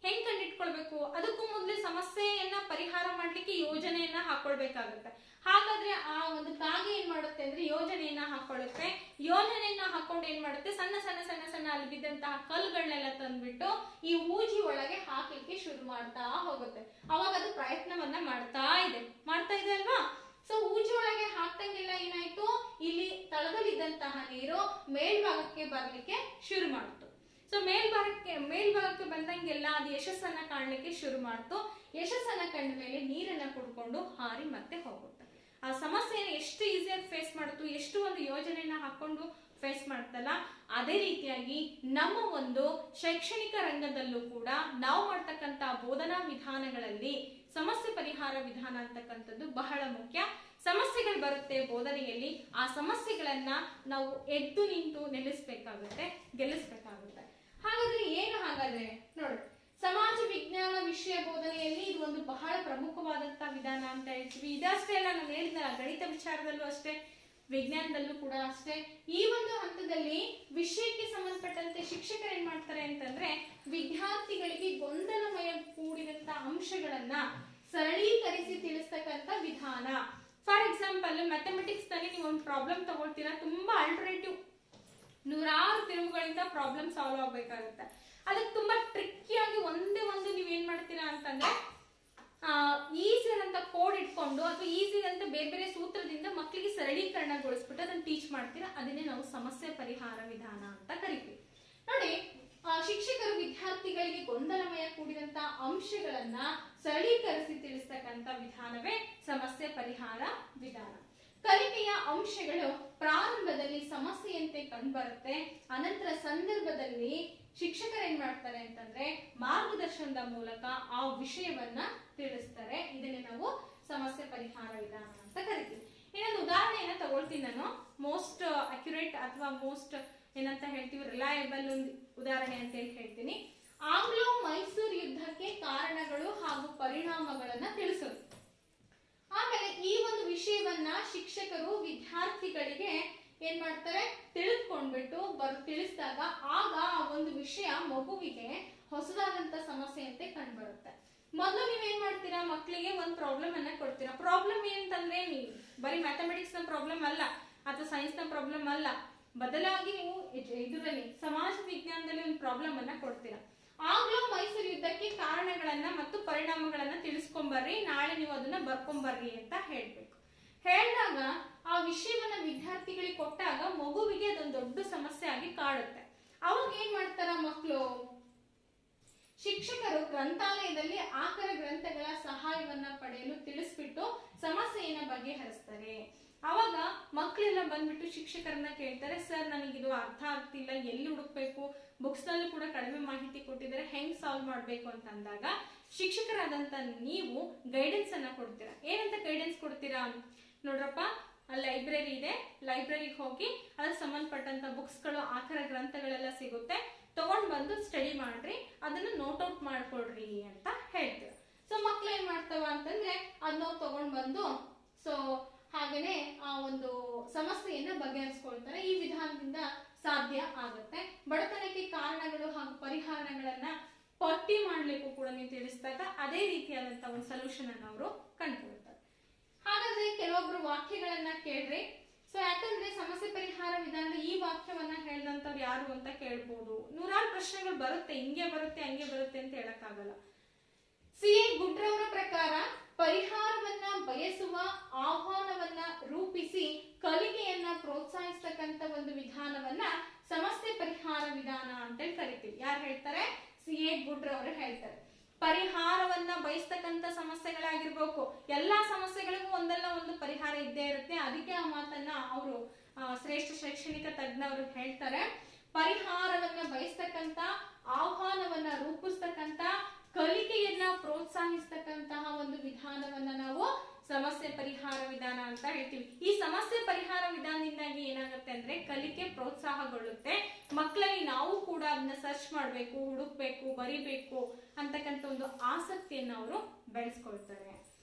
ಹೆಂಗ್ ಕಂಡಿಟ್ಕೊಳ್ಬೇಕು? ಅದಕ್ಕೂ ಮೊದಲೇ ಸಮಸ್ಯೆಯನ್ನ ಪರಿಹಾರ ಮಾಡ್ಲಿಕ್ಕೆ ಯೋಜನೆಯನ್ನ ಹಾಕೊಳ್ಬೇಕಾಗುತ್ತೆ. ಹಾಗಾದ್ರೆ ಆ ಒಂದು ಕಾಗೆ ಏನ್ ಮಾಡುತ್ತೆ ಅಂದ್ರೆ ಯೋಜನೆಯನ್ನ ಹಾಕೊಳ್ಳುತ್ತೆ. ಯೋಜನೆಯನ್ನ ಹಾಕೊಂಡು ಏನ್ ಮಾಡುತ್ತೆ, ಸಣ್ಣ ಸಣ್ಣ ಸಣ್ಣ ಸಣ್ಣ ಅಲ್ಲಿ ಬಿದ್ದಂತಹ ಕಲ್ಲುಗಳನ್ನೆಲ್ಲ ತಂದ್ಬಿಟ್ಟು ಈ ಹೂಜಿ ಒಳಗೆ ಹಾಕ್ಲಿಕ್ಕೆ ಶುರು ಮಾಡ್ತಾ ಹೋಗುತ್ತೆ. ಅವಾಗ ಅದು ಪ್ರಯತ್ನವನ್ನ ಮಾಡ್ತಾ ಇದೆ ಅಲ್ವಾ? ಸೊ ಹೂಜಿ ಒಳಗೆ ಹಾಕ್ತಂಗೆಲ್ಲ ಏನಾಯ್ತು, ಇಲ್ಲಿ ತಳದಲ್ಲಿದ್ದಂತಹ ನೀರು ಮೇಲ್ಭಾಗಕ್ಕೆ ಬರ್ಲಿಕ್ಕೆ ಶುರು ಮಾಡ್ತು. ಸೊ ಮೇಲ್ಭಾಗಕ್ಕೆ ಬಂದಂಗೆಲ್ಲ ಅದು ಯಶಸ್ಸನ್ನ ಕಾಣ್ಲಿಕ್ಕೆ ಶುರು ಮಾಡ್ತು. ಯಶಸ್ಸನ್ನ ಕಂಡ ಮೇಲೆ ನೀರನ್ನ ಕುಡ್ಕೊಂಡು ಹಾರಿ ಮತ್ತೆ ಹೋಗುತ್ತೆ. ಆ ಸಮಸ್ಯೆಯನ್ನು ಎಷ್ಟು ಈಸಿಯಾಗಿ ಫೇಸ್ ಮಾಡ್ತು, ಎಷ್ಟು ಒಂದು ಯೋಜನೆಯನ್ನ ಹಾಕೊಂಡು ಫೇಸ್ ಮಾಡ್ತಲ್ಲ, ಅದೇ ರೀತಿಯಾಗಿ ನಮ್ಮ ಒಂದು ಶೈಕ್ಷಣಿಕ ರಂಗದಲ್ಲೂ ಕೂಡ ನಾವು ಮಾಡ್ತಕ್ಕಂತ ಬೋಧನಾ ವಿಧಾನಗಳಲ್ಲಿ ಸಮಸ್ಯೆ ಪರಿಹಾರ ವಿಧಾನ ಅಂತಕ್ಕಂಥದ್ದು ಬಹಳ ಮುಖ್ಯ. ಸಮಸ್ಯೆಗಳು ಬರುತ್ತೆ ಬೋಧನೆಯಲ್ಲಿ, ಆ ಸಮಸ್ಯೆಗಳನ್ನ ನಾವು ಎದ್ದು ನಿಂತು ಗೆಲ್ಲಿಸ್ಬೇಕಾಗುತ್ತೆ. ಹಾಗಾದ್ರೆ ನೋಡಿ, ಸಮಾಜ ವಿಜ್ಞಾನ ವಿಷಯ ಬೋಧನೆಯಲ್ಲಿ ಇದು ಒಂದು ಬಹಳ ಪ್ರಮುಖವಾದಂತಹ ವಿಧಾನ ಅಂತ ಹೇಳ್ತೀವಿ. ಇದಷ್ಟೇ ಅಲ್ಲ, ನಾನು ಹೇಳಿದ್ನಲ್ಲ, ಗಣಿತ ವಿಚಾರದಲ್ಲೂ ಅಷ್ಟೇ, ವಿಜ್ಞಾನದಲ್ಲೂ ಕೂಡ ಅಷ್ಟೇ. ಈ ಒಂದು ಹಂತದಲ್ಲಿ ವಿಷಯಕ್ಕೆ ಸಂಬಂಧಪಟ್ಟಂತೆ ಶಿಕ್ಷಕರು ಏನ್ ಮಾಡ್ತಾರೆ ಅಂತಂದ್ರೆ ವಿದ್ಯಾರ್ಥಿಗಳಿಗೆ ಗೊಂದಲಮಯ ಕೂಡಿದಂತ ಅಂಶಗಳನ್ನ ಸರಳೀಕರಿಸಿ ತಿಳಿಸ್ತಕ್ಕಂಥ ವಿಧಾನ. ಫಾರ್ ಎಕ್ಸಾಂಪಲ್, ಮ್ಯಾಥಮೆಟಿಕ್ಸ್ ನಲ್ಲಿ ನೀವು ಒಂದು ಪ್ರಾಬ್ಲಮ್ ತಗೊಳ್ತೀರಾ, ತುಂಬಾ ಆಲ್ಟರ್ನೇಟಿವ್ ನೂರಾರು ತಿರುವುಗಳಿಂದ ಪ್ರಾಬ್ಲಮ್ ಸಾಲ್ವ್ ಆಗ್ಬೇಕಾಗುತ್ತೆ. ಅದಕ್ಕೆ ತುಂಬಾ ಟ್ರಿಕ್ಕಿಯಾಗಿ ಒಂದೇ ಒಂದು ನೀವೇನ್ ಮಾಡ್ತೀರಾ ಅಂತಂದ್ರೆ ಈಸಿ ಅಂತ ಕೋಡ್ ಇಟ್ಕೊಂಡು ಅಥವಾ ಈಸಿ ಅಂತ ಬೇರೆ ಬೇರೆ ಸೂತ್ರದಿಂದ ಮಕ್ಕಳಿಗೆ ಸರಳೀಕರಣಗೊಳಿಸ್ಬಿಟ್ಟು ಅದನ್ನ ಟೀಚ್ ಮಾಡ್ತೀರಾ. ಅದನ್ನೇ ನಾವು ಸಮಸ್ಯೆ ಪರಿಹಾರ ವಿಧಾನ ಅಂತ ಕರಿತೀವಿ. ನೋಡಿ, ಶಿಕ್ಷಕರು ವಿದ್ಯಾರ್ಥಿಗಳಿಗೆ ಗೊಂದಲಮಯ ಕೂಡಿದಂತ ಅಂಶಗಳನ್ನ ಸರಳೀಕರಿಸಿ ತಿಳಿಸ್ತಕ್ಕಂಥ ವಿಧಾನವೇ ಸಮಸ್ಯೆ ಪರಿಹಾರ ವಿಧಾನ. ಕಲಿಕೆಯ ಅಂಶಗಳು ಪ್ರಾರಂಭದಲ್ಲಿ ಸಮಸ್ಯೆಯಂತೆ ಕಂಡುಬರುತ್ತೆ. ಅನಂತರ ಸಂದರ್ಭದಲ್ಲಿ ಶಿಕ್ಷಕರು ಏನ್ ಮಾಡ್ತಾರೆ ಅಂತಂದ್ರೆ ಮಾರ್ಗದರ್ಶನದ ಮೂಲಕ ಆ ವಿಷಯವನ್ನ ತಿಳಿಸ್ತಾರೆ. ಇದನ್ನೇ ನಾವು ಸಮಸ್ಯೆ ಪರಿಹಾರ ವಿಧಾನ ಅಂತ ಕರಿತೀವಿ. ಇನ್ನೊಂದು ಉದಾಹರಣೆಯನ್ನ ತಗೊಳ್ತೀನಿ ನಾನು. ಮೋಸ್ಟ್ ಅಕ್ಯುರೇಟ್ ಅಥವಾ ಮೋಸ್ಟ್ ಏನಂತ ಹೇಳ್ತೀವಿ, ರಿಲಯಬಲ್ ಒಂದು ಉದಾಹರಣೆ ಅಂತ ಹೇಳ್ತೀನಿ. ಆಂಗ್ಲೋ ಮೈಸೂರು ಯುದ್ಧಕ್ಕೆ ಕಾರಣಗಳು ಹಾಗೂ ಪರಿಣಾಮಗಳನ್ನ ತಿಳಿಸೋದು. ಆಮೇಲೆ ಈ ಒಂದು ವಿಷಯವನ್ನ ಶಿಕ್ಷಕರು ವಿದ್ಯಾರ್ಥಿಗಳಿಗೆ ಏನ್ ಮಾಡ್ತಾರೆ, ತಿಳಿದುಕೊಂಡ್ಬಿಟ್ಟು ತಿಳಿಸಿದಾಗ ಆಗ ಆ ಒಂದು ವಿಷಯ ಮಗುವಿಗೆ ಹೊಸದಾದಂತ ಸಮಸ್ಯೆಯಂತೆ ಕಂಡುಬರುತ್ತೆ. ಮೊದಲು ನೀವೇನ್ ಮಾಡ್ತೀರಾ, ಮಕ್ಕಳಿಗೆ ಒಂದು ಪ್ರಾಬ್ಲಮ್ ಅನ್ನ ಕೊಡ್ತೀರಾ. ಪ್ರಾಬ್ಲಮ್ ಏನಂತಂದ್ರೆ ನೀವು ಬರೀ ಮ್ಯಾಥಮೆಟಿಕ್ಸ್ ನ ಪ್ರಾಬ್ಲಮ್ ಅಲ್ಲ ಅಥವಾ ಸೈನ್ಸ್ ನ ಪ್ರಾಬ್ಲಮ್ ಅಲ್ಲ, ಬದಲಾಗಿ ನೀವು ಇದರಲ್ಲಿ ಸಮಾಜ ವಿಜ್ಞಾನದಲ್ಲಿ ಒಂದು ಪ್ರಾಬ್ಲಮ್ ಅನ್ನ ಕೊಡ್ತೀರಾ. ಆಂಗ್ಲೋ ಮೈಸೂರು ಯುದ್ಧಕ್ಕೆ ಕಾರಣಗಳನ್ನ ಮತ್ತು ಪರಿಣಾಮಗಳನ್ನ ತಿಳಿಸ್ಕೊಂಡ್ ಬರ್ಕೊಂಬರ್ರಿ, ನಾಳೆ ನೀವು ಅದನ್ನ ಬರ್ಕೊಂಬರ್ರಿ ಅಂತ ಹೇಳ್ಬೇಕು. ಹೇಳಿದಾಗ ಆ ವಿಷಯವನ್ನ ವಿದ್ಯಾರ್ಥಿಗಳಿಗೆ ಕೊಟ್ಟಾಗ ಮಗುವಿಗೆ ಅದೊಂದು ದೊಡ್ಡ ಸಮಸ್ಯೆ ಆಗಿ ಕಾಡುತ್ತೆ. ಅವಾಗ ಏನ್ ಮಾಡ್ತಾರ ಮಕ್ಕಳು, ಶಿಕ್ಷಕರು ಗ್ರಂಥಾಲಯದಲ್ಲಿ ಆಕರ ಗ್ರಂಥಗಳ ಸಹಾಯವನ್ನ ಪಡೆಯಲು ತಿಳಿಸ್ಬಿಟ್ಟು ಸಮಸ್ಯೆಯನ್ನ ಬಗೆಹರಿಸ್ತಾರೆ. ಅವಾಗ ಮಕ್ಕಳೆಲ್ಲ ಬಂದ್ಬಿಟ್ಟು ಶಿಕ್ಷಕರನ್ನ ಕೇಳ್ತಾರೆ, ಸರ್ ನನಗಿದು ಅರ್ಥ ಆಗ್ತಿಲ್ಲ, ಎಲ್ಲಿ ಹುಡುಕ್ಬೇಕು, ಬುಕ್ಸ್ ನಲ್ಲೂ ಕೂಡ ಕಡಿಮೆ ಮಾಹಿತಿ ಕೊಟ್ಟಿದ್ದಾರೆ, ಹೆಂಗ್ ಸಾಲ್ವ್ ಮಾಡ್ಬೇಕು ಅಂತ ಅಂದಾಗ ಶಿಕ್ಷಕರಾದಂತ ನೀವು ಗೈಡೆನ್ಸ್ ಅನ್ನ ಕೊಡ್ತೀರಾ. ಏನಂತ ಗೈಡೆನ್ಸ್ ಕೊಡ್ತೀರಾ, ನೋಡ್ರಪ್ಪ ಲೈಬ್ರರಿ ಇದೆ, ಲೈಬ್ರರಿಗೆ ಹೋಗಿ ಅದಕ್ಕೆ ಸಂಬಂಧಪಟ್ಟಂತ ಬುಕ್ಸ್ಗಳು ಆಕರ ಗ್ರಂಥಗಳೆಲ್ಲ ಸಿಗುತ್ತೆ, ತಗೊಂಡ್ ಬಂದು ಸ್ಟಡಿ ಮಾಡ್ರಿ, ಅದನ್ನ ನೋಟ್ ಔಟ್ ಮಾಡ್ಕೊಳ್ರಿ ಅಂತ ಹೇಳ್ತೀರ. ಸೊ ಮಕ್ಳು ಏನ್ ಮಾಡ್ತಾವ ಅಂತಂದ್ರೆ ಅದನ್ನ ತಗೊಂಡ್ ಬಂದು ಸೊ ಹಾಗೇನೆ ಆ ಒಂದು ಸಮಸ್ಯೆಯನ್ನ ಬಗೆಹರಿಸ್ಕೊಳ್ತಾರೆ. ಈ ವಿಧಾನದಿಂದ ಸಾಧ್ಯ ಆಗುತ್ತೆ. ಬಡತನಕ್ಕೆ ಕಾರಣಗಳು ಹಾಗೂ ಪರಿಹಾರಗಳನ್ನ ಪಟ್ಟಿ ಮಾಡ್ಲಿಕ್ಕೂ ಕೂಡ ನೀವು ತಿಳಿಸಿದಾಗ ಅದೇ ರೀತಿಯಾದಂತ ಒಂದು ಸೊಲ್ಯೂಷನ್ ಅನ್ನು ಅವರು ಕಂಡುಕೊಳ್ತಾರೆ. ಹಾಗಾದ್ರೆ ಕೆಲವೊಬ್ರು ವಾಕ್ಯಗಳನ್ನ ಕೇಳ್ರಿ. ಸೊ ಯಾಕಂದ್ರೆ ಸಮಸ್ಯೆ ಪರಿಹಾರ ವಿಧಾನದ ಈ ವಾಕ್ಯವನ್ನ ಹೇಳಿದಂತವ್ರು ಯಾರು ಅಂತ ಕೇಳ್ಬೋದು. ನೂರಾರು ಪ್ರಶ್ನೆಗಳು ಬರುತ್ತೆ, ಹಿಂಗೆ ಬರುತ್ತೆ ಹಂಗೆ ಬರುತ್ತೆ ಅಂತ ಹೇಳಕ್ಕಾಗಲ್ಲ. ಸಿ.ಎ. ಗುಡ್ರವರ ಪ್ರಕಾರ ಪರಿಹಾರವನ್ನ ಬಯಸುವ ಆಹ್ವಾನವನ್ನ ರೂಪಿಸಿ ಕಲಿಕೆಯನ್ನ ಪ್ರೋತ್ಸಾಹಿಸ್ತಕ್ಕಂತ ಒಂದು ವಿಧಾನವನ್ನ ಸಮಸ್ಯೆ ಪರಿಹಾರ ವಿಧಾನ ಅಂತ ಕರಿತೀವಿ. ಯಾರು ಹೇಳ್ತಾರೆ, ಸಿ.ಎ. ಗುಡ್ರವರು ಹೇಳ್ತಾರೆ. ಪರಿಹಾರವನ್ನ ಬಯಸ್ತಕ್ಕಂತ ಸಮಸ್ಯೆಗಳಾಗಿರ್ಬೇಕು, ಎಲ್ಲಾ ಸಮಸ್ಯೆಗಳಿಗೂ ಒಂದಲ್ಲ ಒಂದು ಪರಿಹಾರ ಇದ್ದೇ ಇರುತ್ತೆ. ಅದಕ್ಕೆ ಆ ಮಾತನ್ನ ಅವರು ಶ್ರೇಷ್ಠ ಶೈಕ್ಷಣಿಕ ತಜ್ಞರು ಹೇಳ್ತಾರೆ. ಪರಿಹಾರವನ್ನ ಬಯಸ್ತಕ್ಕಂತ, ಆಹ್ವಾನವನ್ನ ರೂಪಿಸ್ತಕ್ಕಂತ, ಕಲಿಕೆಯನ್ನ ಪ್ರೋತ್ಸಾಹಿಸ್ತಕ್ಕಂತಹ ಒಂದು ವಿಧಾನವನ್ನ ನಾವು ಸಮಸ್ಯೆ ಪರಿಹಾರ ವಿಧಾನ ಅಂತ ಹೇಳ್ತೀವಿ. ಈ ಸಮಸ್ಯೆ ಪರಿಹಾರ ವಿಧಾನದಿಂದಾಗಿ ಏನಾಗುತ್ತೆ ಅಂದ್ರೆ ಕಲಿಕೆ ಪ್ರೋತ್ಸಾಹಗೊಳ್ಳುತ್ತೆ. ಮಕ್ಕಳಲ್ಲಿ ನಾವು ಕೂಡ ಅದನ್ನ ಸರ್ಚ್ ಮಾಡ್ಬೇಕು, ಹುಡುಕ್ಬೇಕು, ಬರಿಬೇಕು ಅಂತಕ್ಕಂಥ ಒಂದು ಆಸಕ್ತಿಯನ್ನು ಅವರು ಬೆಳೆಸ್ಕೊಳ್ತಾರೆ.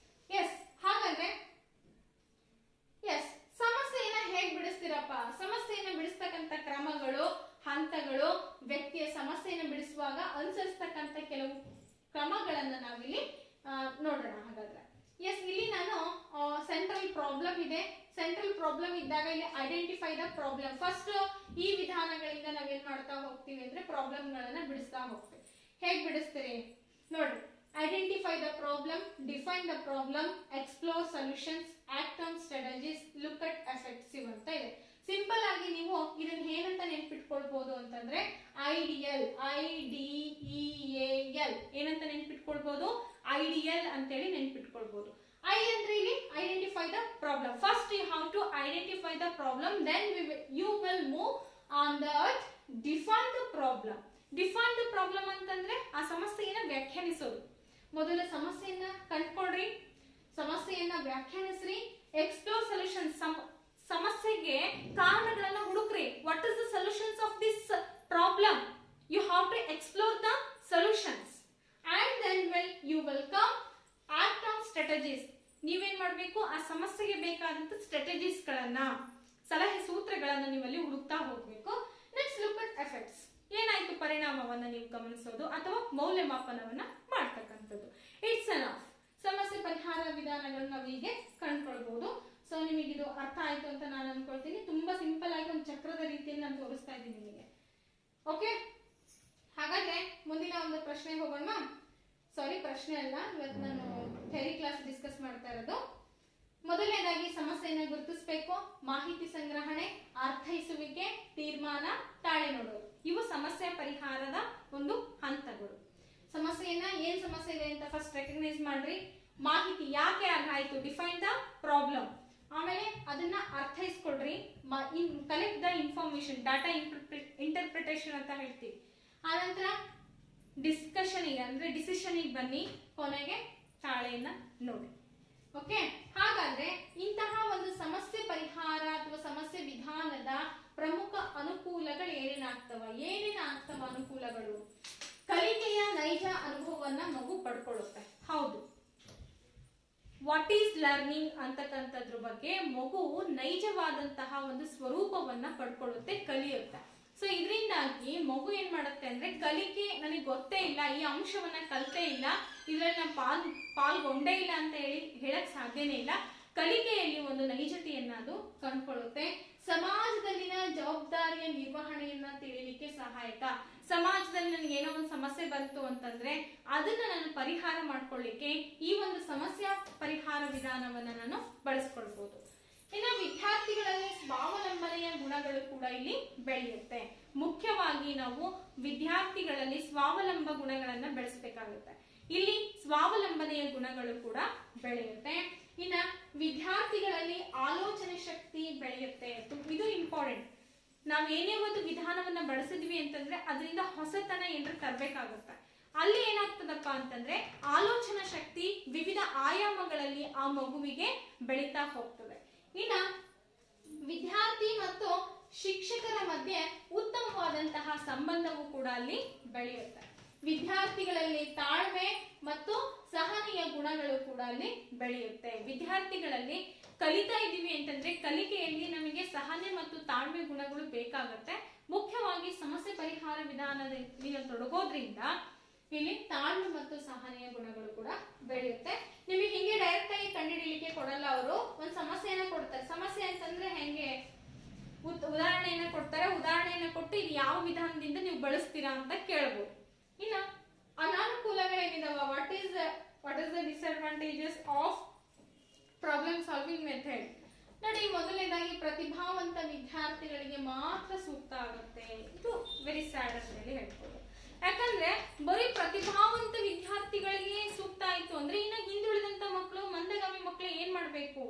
ಎಸ್, ಹಾಗಾದ್ರೆ ಎಸ್ ಸಮಸ್ಯೆಯನ್ನ ಹೇಗ್ ಬಿಡಿಸ್ತೀರಪ್ಪ, ಸಮಸ್ಯೆಯನ್ನ ಬಿಡಿಸ್ತಕ್ಕಂಥ ಕ್ರಮಗಳು, ಹಂತಗಳು, ವ್ಯಕ್ತಿಯ ಸಮಸ್ಯೆಯನ್ನು ಬಿಡಿಸುವಾಗ ಅನುಸರಿಸ್ತಕ್ಕಂಥ ಕೆಲವು ಕ್ರಮಗಳನ್ನ ನಾವಿಲ್ಲಿ ನೋಡೋಣ. ಹಾಗಾದ್ರೆ ಎಸ್, ಇಲ್ಲಿ ನಾನು ಸೆಂಟ್ರಲ್ ಪ್ರಾಬ್ಲಮ್ ಇದೆ. ಸೆಂಟ್ರಲ್ ಪ್ರಾಬ್ಲಮ್ ಇದ್ದಾಗ ಇಲ್ಲಿ ಐಡೆಂಟಿಫೈ ದ ಪ್ರಾಬ್ಲಮ್. ಫಸ್ಟ್ ಈ ವಿಧಾನಗಳಿಂದ ನಾವೇನ್ ಮಾಡ್ತಾ ಹೋಗ್ತೀವಿ ಅಂದ್ರೆ ಪ್ರಾಬ್ಲಮ್ಗಳನ್ನ ಬಿಡಿಸ್ತಾ ಹೋಗ್ತೀವಿ. ಹೇಗ್ ಬಿಡಿಸ್ತೀರಿ ನೋಡ್ರಿ. Identify the problem, define the problem, explore solutions, act on strategies, look at effective ಅಂತ ಇದೆ. ಸಿಂಪಲ್ ಆಗಿ ನೀವು ಇದನ್ನ ಏನಂತ ನೆನ್ಪಿಟ್ಕೊಳ್ಬಹುದು ಅಂತಂದ್ರೆ ಐಡಿಯಲ್, IDEAL ಏನಂತ ನೆನ್ಪಿಟ್ಕೊಳ್ಬಹುದು, ಐಡಿಯಲ್ ಅಂತೇಳಿ ನೆನ್ಪಿಟ್ಕೊಳ್ಬಹುದು. ಐ ಅಂದ್ರೆ ಇಲ್ಲಿ identify the problem. First you have to identify the problem, then you will move on that define the problem. Define the problem ಅಂತಂದ್ರೆ ಆ ಸಮಸ್ಯೆಯನ್ನ ವ್ಯಾಖ್ಯಾನಿಸೋದು. ಮೊದಲ ಸಮಸ್ಯೆಯನ್ನ ಕಂಡುಕೊಳ್ರಿ, ಸಮಸ್ಯೆಯನ್ನ ವ್ಯಾಖ್ಯಾನಿಸ್ರಿ. ಎಕ್ಸ್ಪ್ಲೋರ್ ಸೊಲ್ಯೂಷನ್, ಸಮಸ್ಯೆಗೆ ಕಾರಣಗಳನ್ನ ಹುಡುಕ್ರಿ. What is the solutions of this problem, you have to explore the solutions and then you will come act on strategies. ನೀವೇನ್ ಮಾಡ್ಬೇಕು, ಆ ಸಮಸ್ಯೆಗೆ ಬೇಕಾದಂತ ಸ್ಟ್ರಾಟಜೀಸ್ ಗಳನ್ನ, ಸಲಹೆ ಸೂತ್ರಗಳನ್ನ ನೀವಲ್ಲಿ ಹುಡುಕ್ತಾ ಹೋಗ್ಬೇಕು. Next look at effects. ಏನಾಯ್ತು ಪರಿಣಾಮವನ್ನ ನೀವು ಗಮನಿಸೋದು ಅಥವಾ ಮೌಲ್ಯಮಾಪನವನ್ನ ಮಾಡ್ತಕ್ಕಂಥದ್ದು. It's enough. ಸಮಸ್ಯೆ ಪರಿಹಾರ ವಿಧಾನಗಳನ್ನ ನಾವು ಹೀಗೆ ಕಂಡುಕೊಳ್ಬಹುದು. ಸೊ ನಿಮಗಿದು ಅರ್ಥ ಆಯ್ತು ಅಂತ ನಾನು ಅನ್ಕೊಳ್ತೀನಿ. ತುಂಬಾ ಸಿಂಪಲ್ ಆಗಿ ಒಂದು ಚಕ್ರದ ರೀತಿಯಲ್ಲಿ ನಾನು ತೋರಿಸ್ತಾ ಇದ್ದೀನಿ ನಿಮಗೆ. ಓಕೆ, ಹಾಗಾದ್ರೆ ಮುಂದಿನ ಒಂದು ಪ್ರಶ್ನೆ ಹೋಗೋಣ. ಸಾರಿ, ಪ್ರಶ್ನೆ ಅಲ್ಲ, ಇವತ್ತು ನಾನು ಥಿಯರಿ ಕ್ಲಾಸ್ ಡಿಸ್ಕಸ್ ಮಾಡ್ತಾ ಇರೋದು. ಮೊದಲನೇದಾಗಿ ಸಮಸ್ಯೆಯನ್ನು ಗುರುತಿಸಬೇಕು, ಮಾಹಿತಿ ಸಂಗ್ರಹಣೆ, ಅರ್ಥೈಸುವಿಕೆ, ತೀರ್ಮಾನ, ತಾಳೆ ನೋಡೋದು. ಇವು ಸಮಸ್ಯೆ ಪರಿಹಾರದ ಒಂದು ಹಂತಗಳು. ಸಮಸ್ಯೆಯನ್ನ ಏನ್ ಸಮಸ್ಯೆ ಇದೆ ಅಂತ ಫಸ್ಟ್ ರೆಕಗ್ನೈಸ್ ಮಾಡ್ರಿ. ಮಾಹಿತಿ ಯಾಕೆ ಆಗಾಯ್ತು, ಡಿಫೈನ್ ದ ಪ್ರಾಬ್ಲಮ್. ಆಮೇಲೆ ಅದನ್ನ ಅರ್ಥೈಸ್ಕೊಳ್ರಿ, collect the information, data interpretation ಅಂತ ಹೇಳ್ತೀವಿ. ಆನಂತರ ಡಿಸ್ಕಷನ್ ಅಂದ್ರೆ ಡಿಸಿಷನ್ ಬನ್ನಿ, ಕೊನೆಗೆ ತಾಳೆಯನ್ನ ನೋಡಿ. ಓಕೆ, ಹಾಗಾದ್ರೆ ಇಂತಹ ಒಂದು ಸಮಸ್ಯೆ ಪರಿಹಾರ ಅಥವಾ ಸಮಸ್ಯೆ ವಿಧಾನದ ಪ್ರಮುಖ ಅನುಕೂಲಗಳು ಏನೇನಾಗ್ತವ ಅನುಕೂಲಗಳು? ಕಲಿಕೆಯ ನೈಜ ಅನುಭವವನ್ನ ಮಗು ಪಡ್ಕೊಳ್ಳುತ್ತೆ. ಹೌದು, ವಾಟ್ ಈಸ್ ಲರ್ನಿಂಗ್ ಅಂತಕ್ಕಂಥದ್ರ ಬಗ್ಗೆ ಮಗು ನೈಜವಾದಂತಹ ಒಂದು ಸ್ವರೂಪವನ್ನ ಪಡ್ಕೊಳ್ಳುತ್ತೆ, ಕಲಿಯುತ್ತೆ. ಸೊ ಇದರಿಂದಾಗಿ ಮಗು ಏನ್ ಮಾಡುತ್ತೆ ಅಂದ್ರೆ ಕಲಿಕೆ ನನಗೆ ಗೊತ್ತೇ ಇಲ್ಲ, ಈ ಅಂಶವನ್ನ ಕಲ್ತೇ ಇಲ್ಲ, ಇದ್ರಲ್ಲಿ ನಾನು ಪಾಲ್ಗೊಂಡೇ ಇಲ್ಲ ಅಂತ ಹೇಳಕ್ ಸಾಧ್ಯನೇ ಇಲ್ಲ. ಕಲಿಕೆಯಲ್ಲಿ ಒಂದು ನೈಜತೆಯನ್ನ ಅದು ಕಂಡುಕೊಳ್ಳುತ್ತೆ. ಸಮಾಜದಲ್ಲಿನ ಜವಾಬ್ದಾರಿಯ ನಿರ್ವಹಣೆಯನ್ನ ತಿಳಿಲಿಕ್ಕೆ ಸಹಾಯಕ. ಸಮಾಜದಲ್ಲಿ ನನಗೆ ಏನೋ ಒಂದು ಸಮಸ್ಯೆ ಬಂತು ಅಂತಂದ್ರೆ ಅದನ್ನ ನಾನು ಪರಿಹಾರ ಮಾಡ್ಕೊಳ್ಳಿಕ್ಕೆ ಈ ಒಂದು ಸಮಸ್ಯಾ ಪರಿಹಾರ ವಿಧಾನವನ್ನ ನಾನು ಬಳಸ್ಕೊಳ್ಬಹುದು. ಇನ್ನು ವಿದ್ಯಾರ್ಥಿಗಳಲ್ಲಿ ಸ್ವಾವಲಂಬನೆಯ ಗುಣಗಳು ಕೂಡ ಇಲ್ಲಿ ಬೆಳೆಯುತ್ತೆ. ಮುಖ್ಯವಾಗಿ ನಾವು ವಿದ್ಯಾರ್ಥಿಗಳಲ್ಲಿ ಸ್ವಾವಲಂಬ ಗುಣಗಳನ್ನ ಬೆಳೆಸಬೇಕಾಗುತ್ತೆ. ಇಲ್ಲಿ ಸ್ವಾವಲಂಬನೆಯ ಗುಣಗಳು ಕೂಡ ಬೆಳೆಯುತ್ತೆ. ಇನ್ನ ವಿದ್ಯಾರ್ಥಿಗಳಲ್ಲಿ ಆಲೋಚನೆ ಶಕ್ತಿ ಬೆಳೆಯುತ್ತೆ. ಇದು ಇಂಪಾರ್ಟೆಂಟ್. ನಾವ್ ಏನೇ ಒಂದು ವಿಧಾನವನ್ನ ಬಳಸಿದ್ವಿ ಅಂತಂದ್ರೆ ಅದರಿಂದ ಹೊಸತನ ಏನಾದ್ರು ತರಬೇಕಾಗುತ್ತೆ. ಅಲ್ಲಿ ಏನಾಗ್ತದಪ್ಪ ಅಂತಂದ್ರೆ ಆಲೋಚನಾ ಶಕ್ತಿ ವಿವಿಧ ಆಯಾಮಗಳಲ್ಲಿ ಆ ಮಗುವಿಗೆ ಬೆಳೀತಾ ಹೋಗ್ತದೆ. ಇನ್ನ ವಿದ್ಯಾರ್ಥಿ ಮತ್ತು ಶಿಕ್ಷಕರ ಮಧ್ಯೆ ಉತ್ತಮವಾದಂತಹ ಸಂಬಂಧವು ಕೂಡ ಅಲ್ಲಿ ಬೆಳೆಯುತ್ತೆ. ವಿದ್ಯಾರ್ಥಿಗಳಲ್ಲಿ ತಾಳ್ಮೆ ಮತ್ತು ಸಹನೆಯ ಗುಣಗಳು ಕೂಡ ಅಲ್ಲಿ ಬೆಳೆಯುತ್ತೆ. ವಿದ್ಯಾರ್ಥಿಗಳಲ್ಲಿ ಕಲಿತಾ ಇದೀವಿ ಅಂತಂದ್ರೆ ಕಲಿಕೆಯಲ್ಲಿ ನಮಗೆ ಸಹನೆ ಮತ್ತು ತಾಳ್ಮೆ ಗುಣಗಳು ಬೇಕಾಗುತ್ತೆ. ಮುಖ್ಯವಾಗಿ ಸಮಸ್ಯೆ ಪರಿಹಾರ ವಿಧಾನದಲ್ಲಿ ತೊಡಗೋದ್ರಿಂದ ಇಲ್ಲಿ ತಾಳ್ಮೆ ಮತ್ತು ಸಹನೆಯ ಗುಣಗಳು ಕೂಡ ಬೆಳೆಯುತ್ತೆ. ನಿಮಗೆ ಹಿಂಗೆ ಡೈರೆಕ್ಟ್ ಆಗಿ ಕಂಡುಹಿಡಿಯಲಿಕ್ಕೆ ಕೊಡಲ್ಲ. ಅವರು ಒಂದು ಸಮಸ್ಯೆಯನ್ನ ಕೊಡ್ತಾರೆ. ಸಮಸ್ಯೆ ಅಂತಂದ್ರೆ ಹೆಂಗೆ ಉದಾಹರಣೆಯನ್ನ ಕೊಡ್ತಾರೆ. ಉದಾಹರಣೆಯನ್ನ ಕೊಟ್ಟು ಇದು ಯಾವ ವಿಧಾನದಿಂದ ನೀವು ಬಳಸ್ತೀರಾ ಅಂತ ಕೇಳಬಹುದು. ಇನ್ನ ಅನಾನುಕೂಲಗಳೇನಿದಾವ, what is the disadvantages of problem solving method. ನೋಡಿ, ಮೊದಲನೇದಾಗಿ ಪ್ರತಿಭಾವಂತ ವಿದ್ಯಾರ್ಥಿಗಳಿಗೆ ಮಾತ್ರ ಸೂಕ್ತ ಆಗುತ್ತೆ. ಇದು ವೆರಿ ಸ್ಯಾಡ್ ಅಂತ ಹೇಳಿ ಹೇಳ್ಬೋದು. ಯಾಕಂದ್ರೆ ಬರೀ ಪ್ರತಿಭಾವಂತ ವಿದ್ಯಾರ್ಥಿಗಳಿಗೆ ಸೂಕ್ತ ಆಯ್ತು ಅಂದ್ರೆ ಇನ್ನ ಹಿಂದುಳಿದಂತ ಮಕ್ಕಳು, ಮಂದಗಾಮಿ ಮಕ್ಕಳು ಏನ್ ಮಾಡ್ಬೇಕು?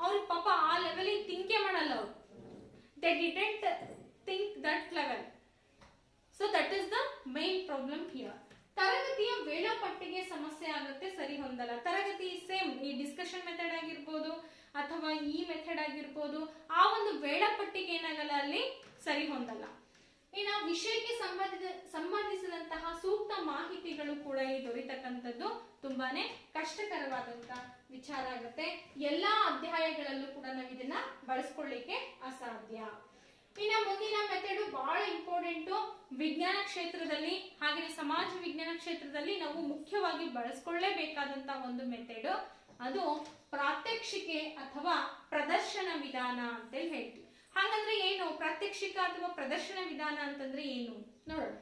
ಅವ್ರ ಪಾಪ ಆ ಲೆವೆಲ್ ಥಿಂಕೇ ಮಾಡಲ್ಲ. ಅವ್ರು they didn't think that level. So that is the main problem here. ತರಗತಿಯ ವೇಳಾಪಟ್ಟಿಗೆ ಸಮಸ್ಯೆ ಆಗುತ್ತೆ, ಸರಿ ಹೊಂದಲ್ಲ. ತರಗತಿ ಸೇಮ್ ಈ ಡಿಸ್ಕಷನ್ ಮೆಥಡ್ ಆಗಿರ್ಬೋದು ಅಥವಾ ಈ ಮೆಥಡ್ ಆಗಿರ್ಬೋದು, ಆ ಒಂದು ವೇಳಾಪಟ್ಟಿಗೆ ಏನಾಗಲ್ಲ, ಅಲ್ಲಿ ಸರಿ ಹೊಂದಲ್ಲ. ಇನ್ನ ವಿಷಯಕ್ಕೆ ಸಂಬಂಧಿಸಿದಂತಹ ಸೂಕ್ತ ಮಾಹಿತಿಗಳು ಕೂಡ ಈ ದೊರೆತಕ್ಕಂಥದ್ದು ತುಂಬಾನೇ ಕಷ್ಟಕರವಾದಂತ ವಿಚಾರ ಆಗುತ್ತೆ. ಎಲ್ಲಾ ಅಧ್ಯಾಯಗಳಲ್ಲೂ ಕೂಡ ನಾವು ಇದನ್ನ ಬಳಸ್ಕೊಳ್ಳಿಕ್ಕೆ ಅಸಾಧ್ಯ. ಇನ್ನ ಮುಂದಿನ ಮೆಥಡ್ ಬಹಳ ಇಂಪಾರ್ಟೆಂಟ್. ವಿಜ್ಞಾನ ಕ್ಷೇತ್ರದಲ್ಲಿ ಹಾಗೆ ಸಮಾಜ ವಿಜ್ಞಾನ ಕ್ಷೇತ್ರದಲ್ಲಿ ನಾವು ಮುಖ್ಯವಾಗಿ ಬಳಸ್ಕೊಳ್ಳೇಬೇಕಾದಂತ ಒಂದು ಮೆಥಡ್, ಅದು ಪ್ರಾತ್ಯಕ್ಷಿಕೆ ಅಥವಾ ಪ್ರದರ್ಶನ ವಿಧಾನ ಅಂತೇಳಿ ಹೇಳ್ತೀವಿ. ಹಾಗಂದ್ರೆ ಏನು ಪ್ರಾತ್ಯಕ್ಷಿಕ ಅಥವಾ ಪ್ರದರ್ಶನ ವಿಧಾನ ಅಂತಂದ್ರೆ ಏನು ನೋಡೋಣ.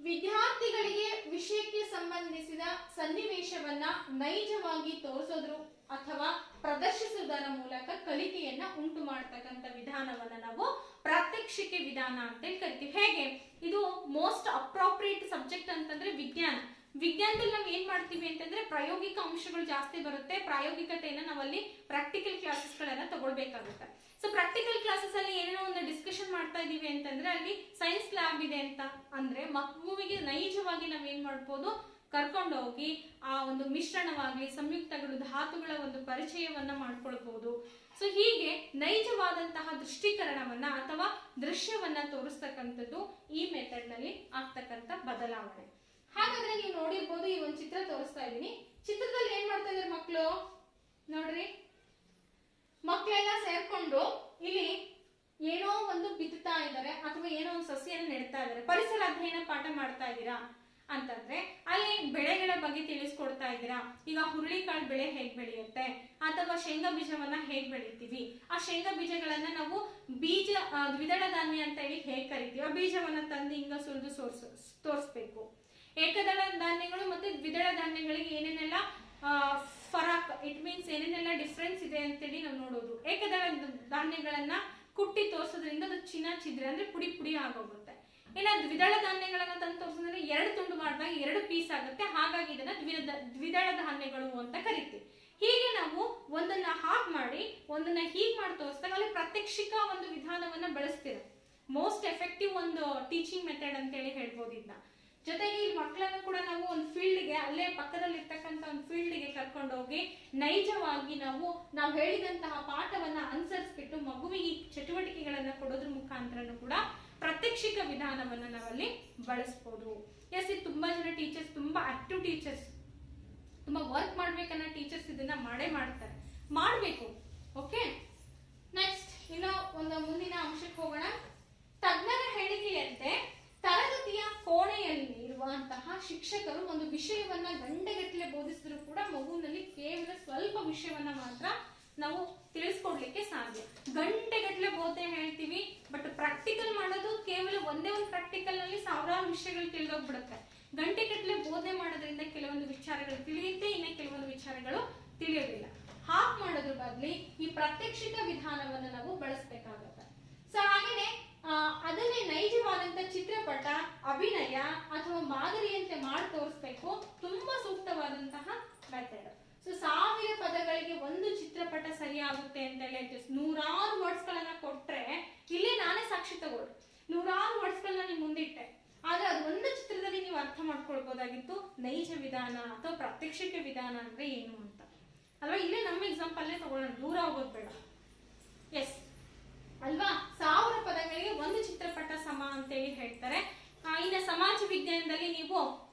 ವಿದ್ಯಾರ್ಥಿಗಳಿಗೆ ವಿಷಯಕ್ಕೆ ಸಂಬಂಧಿಸಿದ ಸನ್ನಿವೇಶವನ್ನ ನೈಜವಾಗಿ ತೋರಿಸೋದ್ರ ಅಥವಾ ಪ್ರದರ್ಶಿಸುವುದರ ಮೂಲಕ ಕಲಿಕೆಯನ್ನ ಉಂಟು ಮಾಡತಕ್ಕಂತ ವಿಧಾನವನ್ನ ನಾವು ಪ್ರಾತ್ಯಕ್ಷಿಕೆ ವಿಧಾನ ಅಂತ ಕರಿತೀವಿ. ಹೇಗೆ ಇದು ಮೋಸ್ಟ್ ಅಪ್ರೋಪ್ರಿಯೇಟ್ ಸಬ್ಜೆಕ್ಟ್ ಅಂತಂದ್ರೆ ವಿಜ್ಞಾನ. ವಿಜ್ಞಾನದಲ್ಲಿ ನಾವು ಏನ್ ಮಾಡ್ತೀವಿ ಅಂತಂದ್ರೆ ಪ್ರಾಯೋಗಿಕ ಅಂಶಗಳು ಜಾಸ್ತಿ ಬರುತ್ತೆ. ಪ್ರಾಯೋಗಿಕತೆಯನ್ನ ನಾವಲ್ಲಿ ಪ್ರಾಕ್ಟಿಕಲ್ ಕ್ಲಾಸಸ್ ಗಳನ್ನ ತಗೊಳ್ಬೇಕಾಗುತ್ತೆ. ಸೊ ಪ್ರಾಕ್ಟಿಕಲ್ ಕ್ಲಾಸಸ್ ಅಲ್ಲಿ ಏನೇನೋ ಒಂದು ಡಿಸ್ಕಷನ್ ಮಾಡ್ತಾ ಇದೀವಿ ಅಂತಂದ್ರೆ ಅಲ್ಲಿ ಸೈನ್ಸ್ ಲ್ಯಾಬ್ ಇದೆ ಅಂತ ಅಂದ್ರೆ ಮಗುವಿಗೆ ನೈಜವಾಗಿ ನಾವ್ ಏನ್ ಮಾಡ್ಬೋದು, ಕರ್ಕೊಂಡು ಹೋಗಿ ಆ ಒಂದು ಮಿಶ್ರಣವಾಗ್ಲಿ ಸಂಯುಕ್ತಗಳು ಧಾತುಗಳ ಒಂದು ಪರಿಚಯವನ್ನ ಮಾಡ್ಕೊಳ್ಬಹುದು. ಸೊ ಹೀಗೆ ನೈಜವಾದಂತಹ ದೃಷ್ಟೀಕರಣವನ್ನ ಅಥವಾ ದೃಶ್ಯವನ್ನ ತೋರಿಸ್ತಕ್ಕಂಥದ್ದು ಈ ಮೆಥಡ್ ನಲ್ಲಿ ಆಗ್ತಕ್ಕಂಥ ಬದಲಾವಣೆ. ಹಾಗಾದ್ರೆ ನೀವು ನೋಡಿರ್ಬೋದು, ಈ ಒಂದು ಚಿತ್ರ ತೋರಿಸ್ತಾ ಇದ್ದೀನಿ. ಚಿತ್ರದಲ್ಲಿ ಏನ್ ಮಾಡ್ತಾ ಇದಾರೆ ಮಕ್ಕಳು ನೋಡ್ರಿ. ಮಕ್ಕಳೆಲ್ಲ ಸೇರ್ಕೊಂಡು ಇಲ್ಲಿ ಏನೋ ಒಂದು ಬಿತ್ತುತ್ತಾ ಇದ್ದಾರೆ ಅಥವಾ ಏನೋ ಒಂದು ಸಸ್ಯನ ನೆಡ್ತಾ ಇದ್ದಾರೆ. ಪರಿಸರ ಅಧ್ಯಯನ ಪಾಠ ಮಾಡ್ತಾ ಇದ್ದೀರಾ ಅಂತಂದ್ರೆ ಅಲ್ಲಿ ಬೆಳೆಗಳ ಬಗ್ಗೆ ತಿಳಿಸ್ಕೊಡ್ತಾ ಇದ್ದೀರಾ. ಈಗ ಹುರುಳಿಕಾಳು ಬೆಳೆ ಹೇಗ್ ಬೆಳೆಯುತ್ತೆ ಅಥವಾ ಶೇಂಗಾ ಬೀಜವನ್ನ ಹೇಗ್ ಬೆಳಿತೀವಿ, ಆ ಶೇಂಗಾ ಬೀಜಗಳನ್ನ ನಾವು ಬೀಜ ದ್ವಿದಳ ಧಾನ್ಯ ಅಂತ ಹೇಳಿ ಹೇಗ್ ಕರಿತೀವಿ. ಆ ಬೀಜವನ್ನ ತಂದು ಹಿಂಗ ಸುರಿದು ತೋರಿಸ್ಬೇಕು. ಏಕದಳ ಧಾನ್ಯಗಳು ಮತ್ತೆ ದ್ವಿದಳ ಧಾನ್ಯಗಳಿಗೆ ಏನೇನೆಲ್ಲ ಫರಾಕ್, ಇಟ್ ಮೀನ್ಸ್ ಏನೇನೆಲ್ಲ ಡಿಫ್ರೆನ್ಸ್ ಇದೆ ಅಂತೇಳಿ ನಾವು ನೋಡೋದು. ಏಕದಳ ಧಾನ್ಯಗಳನ್ನ ಕುಟ್ಟಿ ತೋರಿಸೋದ್ರಿಂದ ಅದು ಛಿದ್ರ ಅಂದ್ರೆ ಪುಡಿ ಪುಡಿ ಆಗೋಗುತ್ತೆ. ಇನ್ನ ದ್ವಿದಳ ಧಾನ್ಯಗಳನ್ನ ತಂದು ತೋರಿಸೋದ್ರೆ 2 ತುಂಡು ಮಾಡಿದಾಗ 2 ಪೀಸ್ ಆಗುತ್ತೆ. ಹಾಗಾಗಿ ಇದನ್ನ ದ್ವಿದಳ ಧಾನ್ಯಗಳು ಅಂತ ಕರಿತೀವಿ. ಹೀಗೆ ನಾವು ಒಂದನ್ನ ಹಾಗೆ ಮಾಡಿ ಒಂದನ್ನ ಹೀಗೆ ಮಾಡಿ ತೋರಿಸಿದಾಗ ಅಲ್ಲಿ ಪ್ರಾತ್ಯಕ್ಷಿಕ ಒಂದು ವಿಧಾನವನ್ನ ಬಳಸ್ತೀರ. ಮೋಸ್ಟ್ ಎಫೆಕ್ಟಿವ್ ಒಂದು ಟೀಚಿಂಗ್ ಮೆಥಡ್ ಅಂತ ಹೇಳಿ ಹೇಳ್ಬೋದು ಇದನ್ನ. ಜೊತೆಗೆ ಈ ಮಕ್ಕಳನ್ನು ಕೂಡ ನಾವು ಒಂದು ಫೀಲ್ಡ್ಗೆ, ಅಲ್ಲೇ ಪಕ್ಕದಲ್ಲಿ ಇರ್ತಕ್ಕಂಥ ಒಂದು ಫೀಲ್ಡ್ಗೆ ಕರ್ಕೊಂಡು ಹೋಗಿ ನೈಜವಾಗಿ ನಾವು ಹೇಳಿದಂತಹ ಪಾಠವನ್ನ ಅನುಸರಿಸ್ಬಿಟ್ಟು ಮಗುವಿಗೆ ಚಟುವಟಿಕೆಗಳನ್ನ ಕೊಡೋದ್ರ ಮುಖಾಂತರನು ಕೂಡ ಪ್ರಾತ್ಯಕ್ಷಿಕ ವಿಧಾನವನ್ನ ನಾವಲ್ಲಿ ಬಳಸ್ಬೋದು. ಎಸ್, ಇದು ತುಂಬಾ ಜನ ಟೀಚರ್ಸ್, ತುಂಬಾ ಆಕ್ಟಿವ್ ಟೀಚರ್ಸ್, ತುಂಬಾ ವರ್ಕ್ ಮಾಡ್ಬೇಕನ್ನ ಟೀಚರ್ಸ್ ಇದನ್ನ ಮಾಡ್ತಾರೆ, ಮಾಡ್ಬೇಕು. ಓಕೆ, ನೆಕ್ಸ್ಟ್ ಇನ್ನು ಒಂದು ಮುಂದಿನ ಅಂಶಕ್ಕೆ ಹೋಗೋಣ. ತಜ್ಞರ ಹೇಳಿಕೆಯಂತೆ ತರಗತಿಯ ಕೋಣೆಯಲ್ಲಿ ಇರುವಂತಹ ಶಿಕ್ಷಕರು ಒಂದು ವಿಷಯವನ್ನ ಗಂಟೆಗಟ್ಟಲೆ ಬೋಧಿಸಿದ್ರು ಕೂಡ ಮಗುವಿನಲ್ಲಿ ಕೇವಲ ಸ್ವಲ್ಪ ವಿಷಯವನ್ನ ಮಾತ್ರ ನಾವು ತಿಳಿಸ್ಕೊಡ್ಲಿಕ್ಕೆ ಸಾಧ್ಯ. ಗಂಟೆಗಟ್ಟಲೆ ಬೋಧನೆ ಹೇಳ್ತೀವಿ, ಬಟ್ ಪ್ರಾಕ್ಟಿಕಲ್ ಮಾಡೋದು ಕೇವಲ ಒಂದೇ ಒಂದು ಪ್ರಾಕ್ಟಿಕಲ್ ನಲ್ಲಿ ಸಾವಿರಾರು ವಿಷಯಗಳು ತಿಳಿದೋಗ್ಬಿಡುತ್ತೆ. ಗಂಟೆಗಟ್ಟಲೆ ಬೋಧನೆ ಮಾಡೋದ್ರಿಂದ ಕೆಲವೊಂದು ವಿಚಾರಗಳು ತಿಳಿಯುತ್ತೆ, ಇನ್ನು ಕೆಲವೊಂದು ವಿಚಾರಗಳು ತಿಳಿಯೋದಿಲ್ಲ. ಹಾಗೆ ಮಾಡೋದ್ರ ಬದಲಿ ಈ ಪ್ರಾತ್ಯಕ್ಷಿಕ ವಿಧಾನವನ್ನು ನಾವು ಬಳಸಬೇಕಾಗುತ್ತೆ. ಸೊ ಹಾಗೇನೆ ಅದನ್ನೇ ನೈಜವಾದಂತ ಚಿತ್ರಪಟ, ಅಭಿನಯ ಅಥವಾ ಮಾದರಿಯಂತೆ ಮಾಡಿ ತೋರಿಸ್ಬೇಕು. ತುಂಬಾ ಸೂಕ್ತವಾದಂತಹ ಮೆಥಡ್. ಸೊ 1000 ಪದಗಳಿಗೆ ಒಂದು ಚಿತ್ರಪಟ ಸರಿಯಾಗುತ್ತೆ ಅಂತ ಹೇಳಿ 100 ವರ್ಡ್ಸ್ ಗಳನ್ನ ಕೊಟ್ರೆ, ಇಲ್ಲೇ ನಾನೇ ಸಾಕ್ಷಿ ತಗೊಳ್ಳಿ, 100 ವರ್ಡ್ಸ್ ಗಳನ್ನ ನೀವು ಮುಂದಿಟ್ಟೆ, ಆದ್ರೆ ಅದು ಒಂದು ಚಿತ್ರದಲ್ಲಿ ನೀವು ಅರ್ಥ ಮಾಡ್ಕೊಳ್ಬಹುದಾಗಿತ್ತು ನೈಜ ವಿಧಾನ ಅಥವಾ ಪ್ರಾತ್ಯಕ್ಷಿಕ ವಿಧಾನ ಅಂದ್ರೆ ಏನು ಅಂತ ಅಲ್ವಾ. ಇಲ್ಲೇ ನಮ್ಮ ಎಕ್ಸಾಂಪಲ್ ತಗೊಳ್ಳೋಣ, ದೂರ ಹೋಗೋದು ಬೇಡ. ಎಸ್ ಅಲ್ವಾ, 1000 ಪದಗಳಿಗೆ ಒಂದು ಚಿತ್ರಪಟ ಸಮ ಅಂತೇಳಿ ಹೇಳ್ತಾರೆ. ಇನ್ನು ಸಮಾಜ ವಿಜ್ಞಾನದಲ್ಲಿ ನೀವು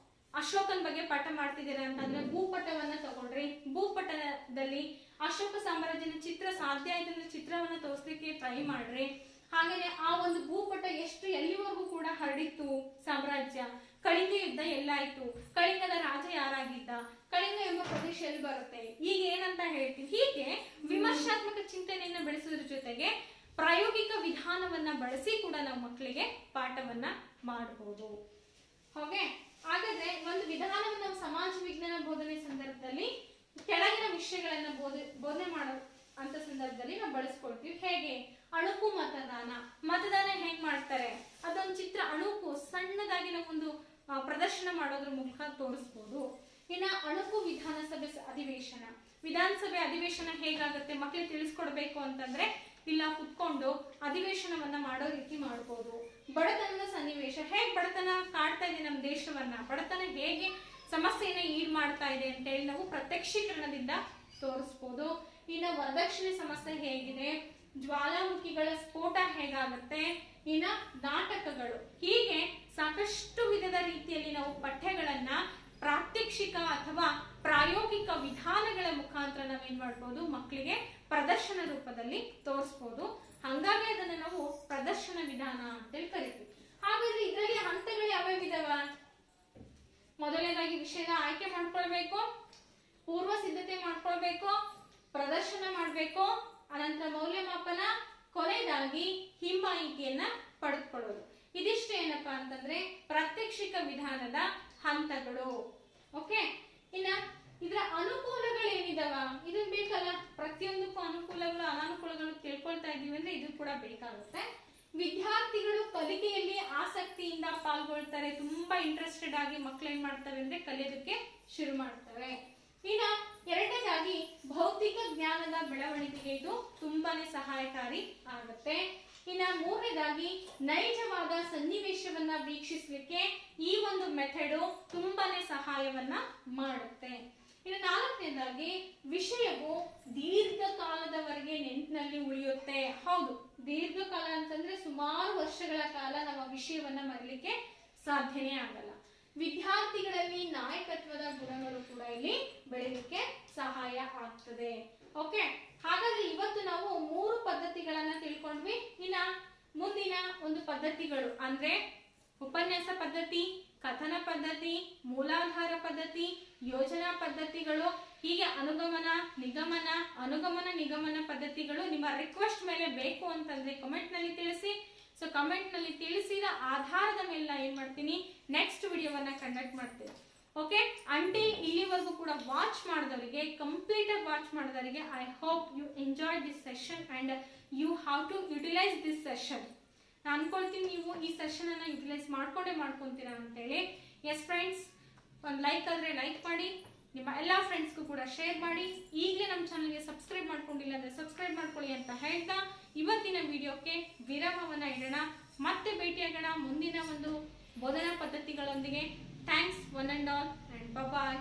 ಅಶೋಕನ ಬಗ್ಗೆ ಪಾಠ ಮಾಡ್ತಿದ್ದೀರಾ ಅಂತಂದ್ರೆ ಭೂಪಟವನ್ನ ತಗೊಳ್ರಿ. ಭೂಪಟದಲ್ಲಿ ಅಶೋಕ ಸಾಮ್ರಾಜ್ಯದ ಚಿತ್ರ ಸಾಧ್ಯ ಆಯ್ತಂದ್ರೆ ಚಿತ್ರವನ್ನ ತೋರಿಸ್ಲಿಕ್ಕೆ ಟ್ರೈ ಮಾಡ್ರಿ. ಹಾಗೇನೆ ಆ ಒಂದು ಭೂಪಟ ಎಷ್ಟು ಎಲ್ಲಿವರೆಗೂ ಕೂಡ ಹರಡಿತ್ತು ಸಾಮ್ರಾಜ್ಯ, ಕಳಿಂಗ ಯುದ್ಧ ಎಲ್ಲಾಯ್ತು, ಕಳಿಂಗದ ರಾಜ ಯಾರಾಗಿದ್ದ, ಕಳಿಂಗ ಎಂಬ ಪ್ರದೇಶ ಎಲ್ಲಿ ಬರುತ್ತೆ, ಈಗ ಏನಂತ ಹೇಳ್ತೀವಿ. ಹೀಗೆ ವಿಮರ್ಶಾತ್ಮಕ ಚಿಂತನೆಯನ್ನ ಬೆಳೆಸೋದ್ರ ಜೊತೆಗೆ ಪ್ರಾಯೋಗಿಕ ವಿಧಾನವನ್ನ ಬಳಸಿ ಕೂಡ ನಾವು ಮಕ್ಕಳಿಗೆ ಪಾಠವನ್ನ ಮಾಡಬಹುದು. ಓಕೆ, ಹಾಗಾದ್ರೆ ಒಂದು ವಿಧಾನವನ್ನು ನಾವು ಸಮಾಜ ವಿಜ್ಞಾನ ಬೋಧನೆ ಸಂದರ್ಭದಲ್ಲಿ ಕೆಳಗಿನ ವಿಷಯಗಳನ್ನ ಬೋಧನೆ ಮಾಡೋ ಅಂತ ಸಂದರ್ಭದಲ್ಲಿ ನಾವು ಬಳಸ್ಕೊಳ್ತೀವಿ. ಹೇಗೆ? ಅಣುಕು ಮತದಾನ ಹೇಗ್ ಮಾಡ್ತಾರೆ, ಅದೊಂದು ಚಿತ್ರ ಅಣುಕು ಸಣ್ಣದಾಗಿ ನಾವು ಒಂದು ಪ್ರದರ್ಶನ ಮಾಡೋದ್ರ ಮೂಲಕ ತೋರಿಸ್ಬೋದು. ಇನ್ನ ಅಣುಕು ವಿಧಾನಸಭೆ ಅಧಿವೇಶನ, ವಿಧಾನಸಭೆ ಅಧಿವೇಶನ ಹೇಗಾಗುತ್ತೆ ಮಕ್ಕಳಿಗೆ ತಿಳಿಸ್ಕೊಡ್ಬೇಕು ಅಂತಂದ್ರೆ ಇಲ್ಲ ಕುತ್ಕೊಂಡು ಅಧಿವೇಶನವನ್ನ ಮಾಡೋ ರೀತಿ ಮಾಡ್ಬೋದು. ಬಡತನದ ಸನ್ನಿವೇಶ, ಹೇಗೆ ಬಡತನ ಕಾಡ್ತಾ ಇದೆ ನಮ್ಮ ದೇಶವನ್ನ, ಬಡತನ ಹೇಗೆ ಸಮಸ್ಯೆಯನ್ನ ಈಡ್ ಮಾಡ್ತಾ ಇದೆ ಅಂತ ಹೇಳಿ ನಾವು ಪ್ರತ್ಯಕ್ಷೀಕರಣದಿಂದ ತೋರಿಸ್ಬೋದು. ಇನ್ನು ವರದಕ್ಷಿಣೆ ಸಮಸ್ಯೆ ಹೇಗಿದೆ, ಜ್ವಾಲಾಮುಖಿಗಳ ಸ್ಫೋಟ ಹೇಗಾಗುತ್ತೆ, ಇನ್ನ ನಾಟಕಗಳು, ಹೀಗೆ ಸಾಕಷ್ಟು ವಿಧದ ರೀತಿಯಲ್ಲಿ ನಾವು ಪಠ್ಯಗಳನ್ನ ಪ್ರಾತ್ಯಕ್ಷಿಕ ಅಥವಾ ಪ್ರಾಯೋಗಿಕ ವಿಧಾನಗಳ ಮುಖಾಂತರ ನಾವೇನ್ ಮಾಡ್ಬೋದು, ಮಕ್ಕಳಿಗೆ ಪ್ರದರ್ಶನ ರೂಪದಲ್ಲಿ ತೋರಿಸ್ಬೋದು. ಹಾಗಾಗಿ ಅದನ್ನ ನಾವು ಪ್ರದರ್ಶನ ವಿಧಾನ ಅಂತೇಳಿ ಕರಿತೀವಿ. ಹಾಗಾದ್ರೆ ಇದರಲ್ಲಿ ಹಂತಗಳು ಯಾವ್ಯಾವಿದಾವ? ಮೊದಲನೇದಾಗಿ ವಿಷಯದ ಆಯ್ಕೆ ಮಾಡ್ಕೊಳ್ಬೇಕು, ಪೂರ್ವ ಸಿದ್ಧತೆ ಮಾಡ್ಕೊಳ್ಬೇಕು, ಪ್ರದರ್ಶನ ಮಾಡ್ಬೇಕು, ಅನಂತರ ಮೌಲ್ಯಮಾಪನ, ಕೊನೆಯದಾಗಿ ಹಿಮ್ಮಾಹಿತಿಯನ್ನ ಪಡೆದುಕೊಳ್ಳೋದು. ಇದಿಷ್ಟು ಏನಪ್ಪಾ ಅಂತಂದ್ರೆ ಪ್ರಾತ್ಯಕ್ಷಿಕ ವಿಧಾನದ ಹಂತಗಳು. ಓಕೆ, ಇನ್ನ ಇದರ ಅನುಕೂಲಗಳು ಏನಿದಾವ, ಇದು ಬೇಕಲ್ಲ, ಪ್ರತಿಯೊಂದಕ್ಕೂ ಅನುಕೂಲಗಳು ಅನಾನುಕೂಲಗಳು ತಿಳ್ಕೊಳ್ತಾ ಇದೀವಿ ಅಂದ್ರೆ ಇದು ಕೂಡ ಬೇಕಾಗುತ್ತೆ. ವಿದ್ಯಾರ್ಥಿಗಳು ಕಲಿಕೆಯಲ್ಲಿ ಆಸಕ್ತಿಯಿಂದ ಪಾಲ್ಗೊಳ್ತಾರೆ, ತುಂಬಾ ಇಂಟ್ರೆಸ್ಟೆಡ್ ಆಗಿ ಮಕ್ಳು ಏನ್ ಮಾಡ್ತವೆ ಅಂದ್ರೆ ಕಲಿಯೋದಕ್ಕೆ ಶುರು ಮಾಡ್ತವೆ. ಇನ್ನ ಎರಡನೇದಾಗಿ ಭೌತಿಕ ಜ್ಞಾನದ ಬೆಳವಣಿಗೆಗೆ ಇದು ತುಂಬಾನೇ ಸಹಾಯಕಾರಿ ಆಗುತ್ತೆ. ಇನ್ನ ಮೂರನೇದಾಗಿ ನೈಜವಾದ ಸನ್ನಿವೇಶವನ್ನ ವೀಕ್ಷಿಸಲಿಕ್ಕೆ ಈ ಒಂದು ಮೆಥಡ್ ತುಂಬಾನೇ ಸಹಾಯವನ್ನ ಮಾಡುತ್ತೆ. ಇನ್ನು ನಾಲ್ಕನೇದಾಗಿ ವಿಷಯವು ದೀರ್ಘಕಾಲದವರೆಗೆ ನೆನಪಿನಲ್ಲಿ ಉಳಿಯುತ್ತೆ. ಹೌದು, ದೀರ್ಘಕಾಲ ಅಂತಂದ್ರೆ ಸುಮಾರು ವರ್ಷಗಳ ಕಾಲ ನಾವು ಆ ವಿಷಯವನ್ನ ಮರೀಲಿಕ್ಕೆ ಸಾಧ್ಯನೇ ಆಗಲ್ಲ. ವಿದ್ಯಾರ್ಥಿಗಳಲ್ಲಿ ನಾಯಕತ್ವದ ಗುಣಗಳು ಕೂಡ ಇಲ್ಲಿ ಬೆಳೆಯಲಿಕ್ಕೆ ಸಹಾಯ ಆಗ್ತದೆ. ಓಕೆ, ಹಾಗಾದ್ರೆ ಇವತ್ತು ನಾವು 3 ಪದ್ಧತಿಗಳನ್ನ ತಿಳ್ಕೊಂಡ್ವಿ. ಇನ್ನ ಮುಂದಿನ ಒಂದು ಪದ್ಧತಿಗಳು ಅಂದ್ರೆ ಉಪನ್ಯಾಸ ಪದ್ಧತಿ, ಕಥನ ಪದ್ಧತಿ, ಮೂಲಾಧಾರ ಪದ್ಧತಿ, ಯೋಜನಾ ಪದ್ಧತಿಗಳು, ಹೀಗೆ ಅನುಗಮನ ನಿಗಮನ ಪದ್ಧತಿಗಳು ನಿಮ್ಮ ರಿಕ್ವೆಸ್ಟ್ ಮೇಲೆ ಬೇಕು ಅಂತಂದ್ರೆ ಕಮೆಂಟ್ ನಲ್ಲಿ ತಿಳಿಸಿ. ಸೊ ಕಮೆಂಟ್ ನಲ್ಲಿ ತಿಳಿಸಿದ ಆಧಾರದ ಮೇಲೆ ಏನ್ ಮಾಡ್ತೀನಿ, ನೆಕ್ಸ್ಟ್ ವಿಡಿಯೋವನ್ನ ಕಂಡಕ್ಟ್ ಮಾಡ್ತೀನಿ. ಓಕೆ, ಅಂಟಿಲ್ ಇಲ್ಲಿವರೆಗೂ ಕೂಡ ವಾಚ್ ಮಾಡಿದವರಿಗೆ, ಕಂಪ್ಲೀಟ್ ಆಗಿ ವಾಚ್ ಮಾಡಿದವರಿಗೆ, I hope you enjoy this session and you have to utilise this session. ನಾನು ಅನ್ಕೊಳ್ತೀನಿ ನೀವು ಈ ಸೆಷನ್ ಅನ್ನ ಯುಟಿಲೈಸ್ ಮಾಡ್ಕೊಂತೀರಾ ಅಂತೇಳಿ. ಎಸ್ ಫ್ರೆಂಡ್ಸ್, ಒಂದು ಲೈಕ್ ಆದ್ರೆ ಲೈಕ್ ಮಾಡಿ, ನಿಮ್ಮ ಎಲ್ಲಾ ಫ್ರೆಂಡ್ಸ್ಗೂ ಕೂಡ ಶೇರ್ ಮಾಡಿ. ಈಗಲೇ ನಮ್ಮ ಚಾನಲ್ಗೆ ಸಬ್ಸ್ಕ್ರೈಬ್ ಮಾಡ್ಕೊಂಡಿಲ್ಲ ಅಂದ್ರೆ ಸಬ್ಸ್ಕ್ರೈಬ್ ಮಾಡ್ಕೊಳ್ಳಿ ಅಂತ ಹೇಳ್ತಾ ಇವತ್ತಿನ ವಿಡಿಯೋಕ್ಕೆ ವಿರಾಮವನ್ನ ಇಡೋಣ. ಮತ್ತೆ ಭೇಟಿಯಾಗೋಣ ಮುಂದಿನ ಒಂದು ಬೋಧನಾ ಪದ್ಧತಿಗಳೊಂದಿಗೆ. Thanks one and all and bye.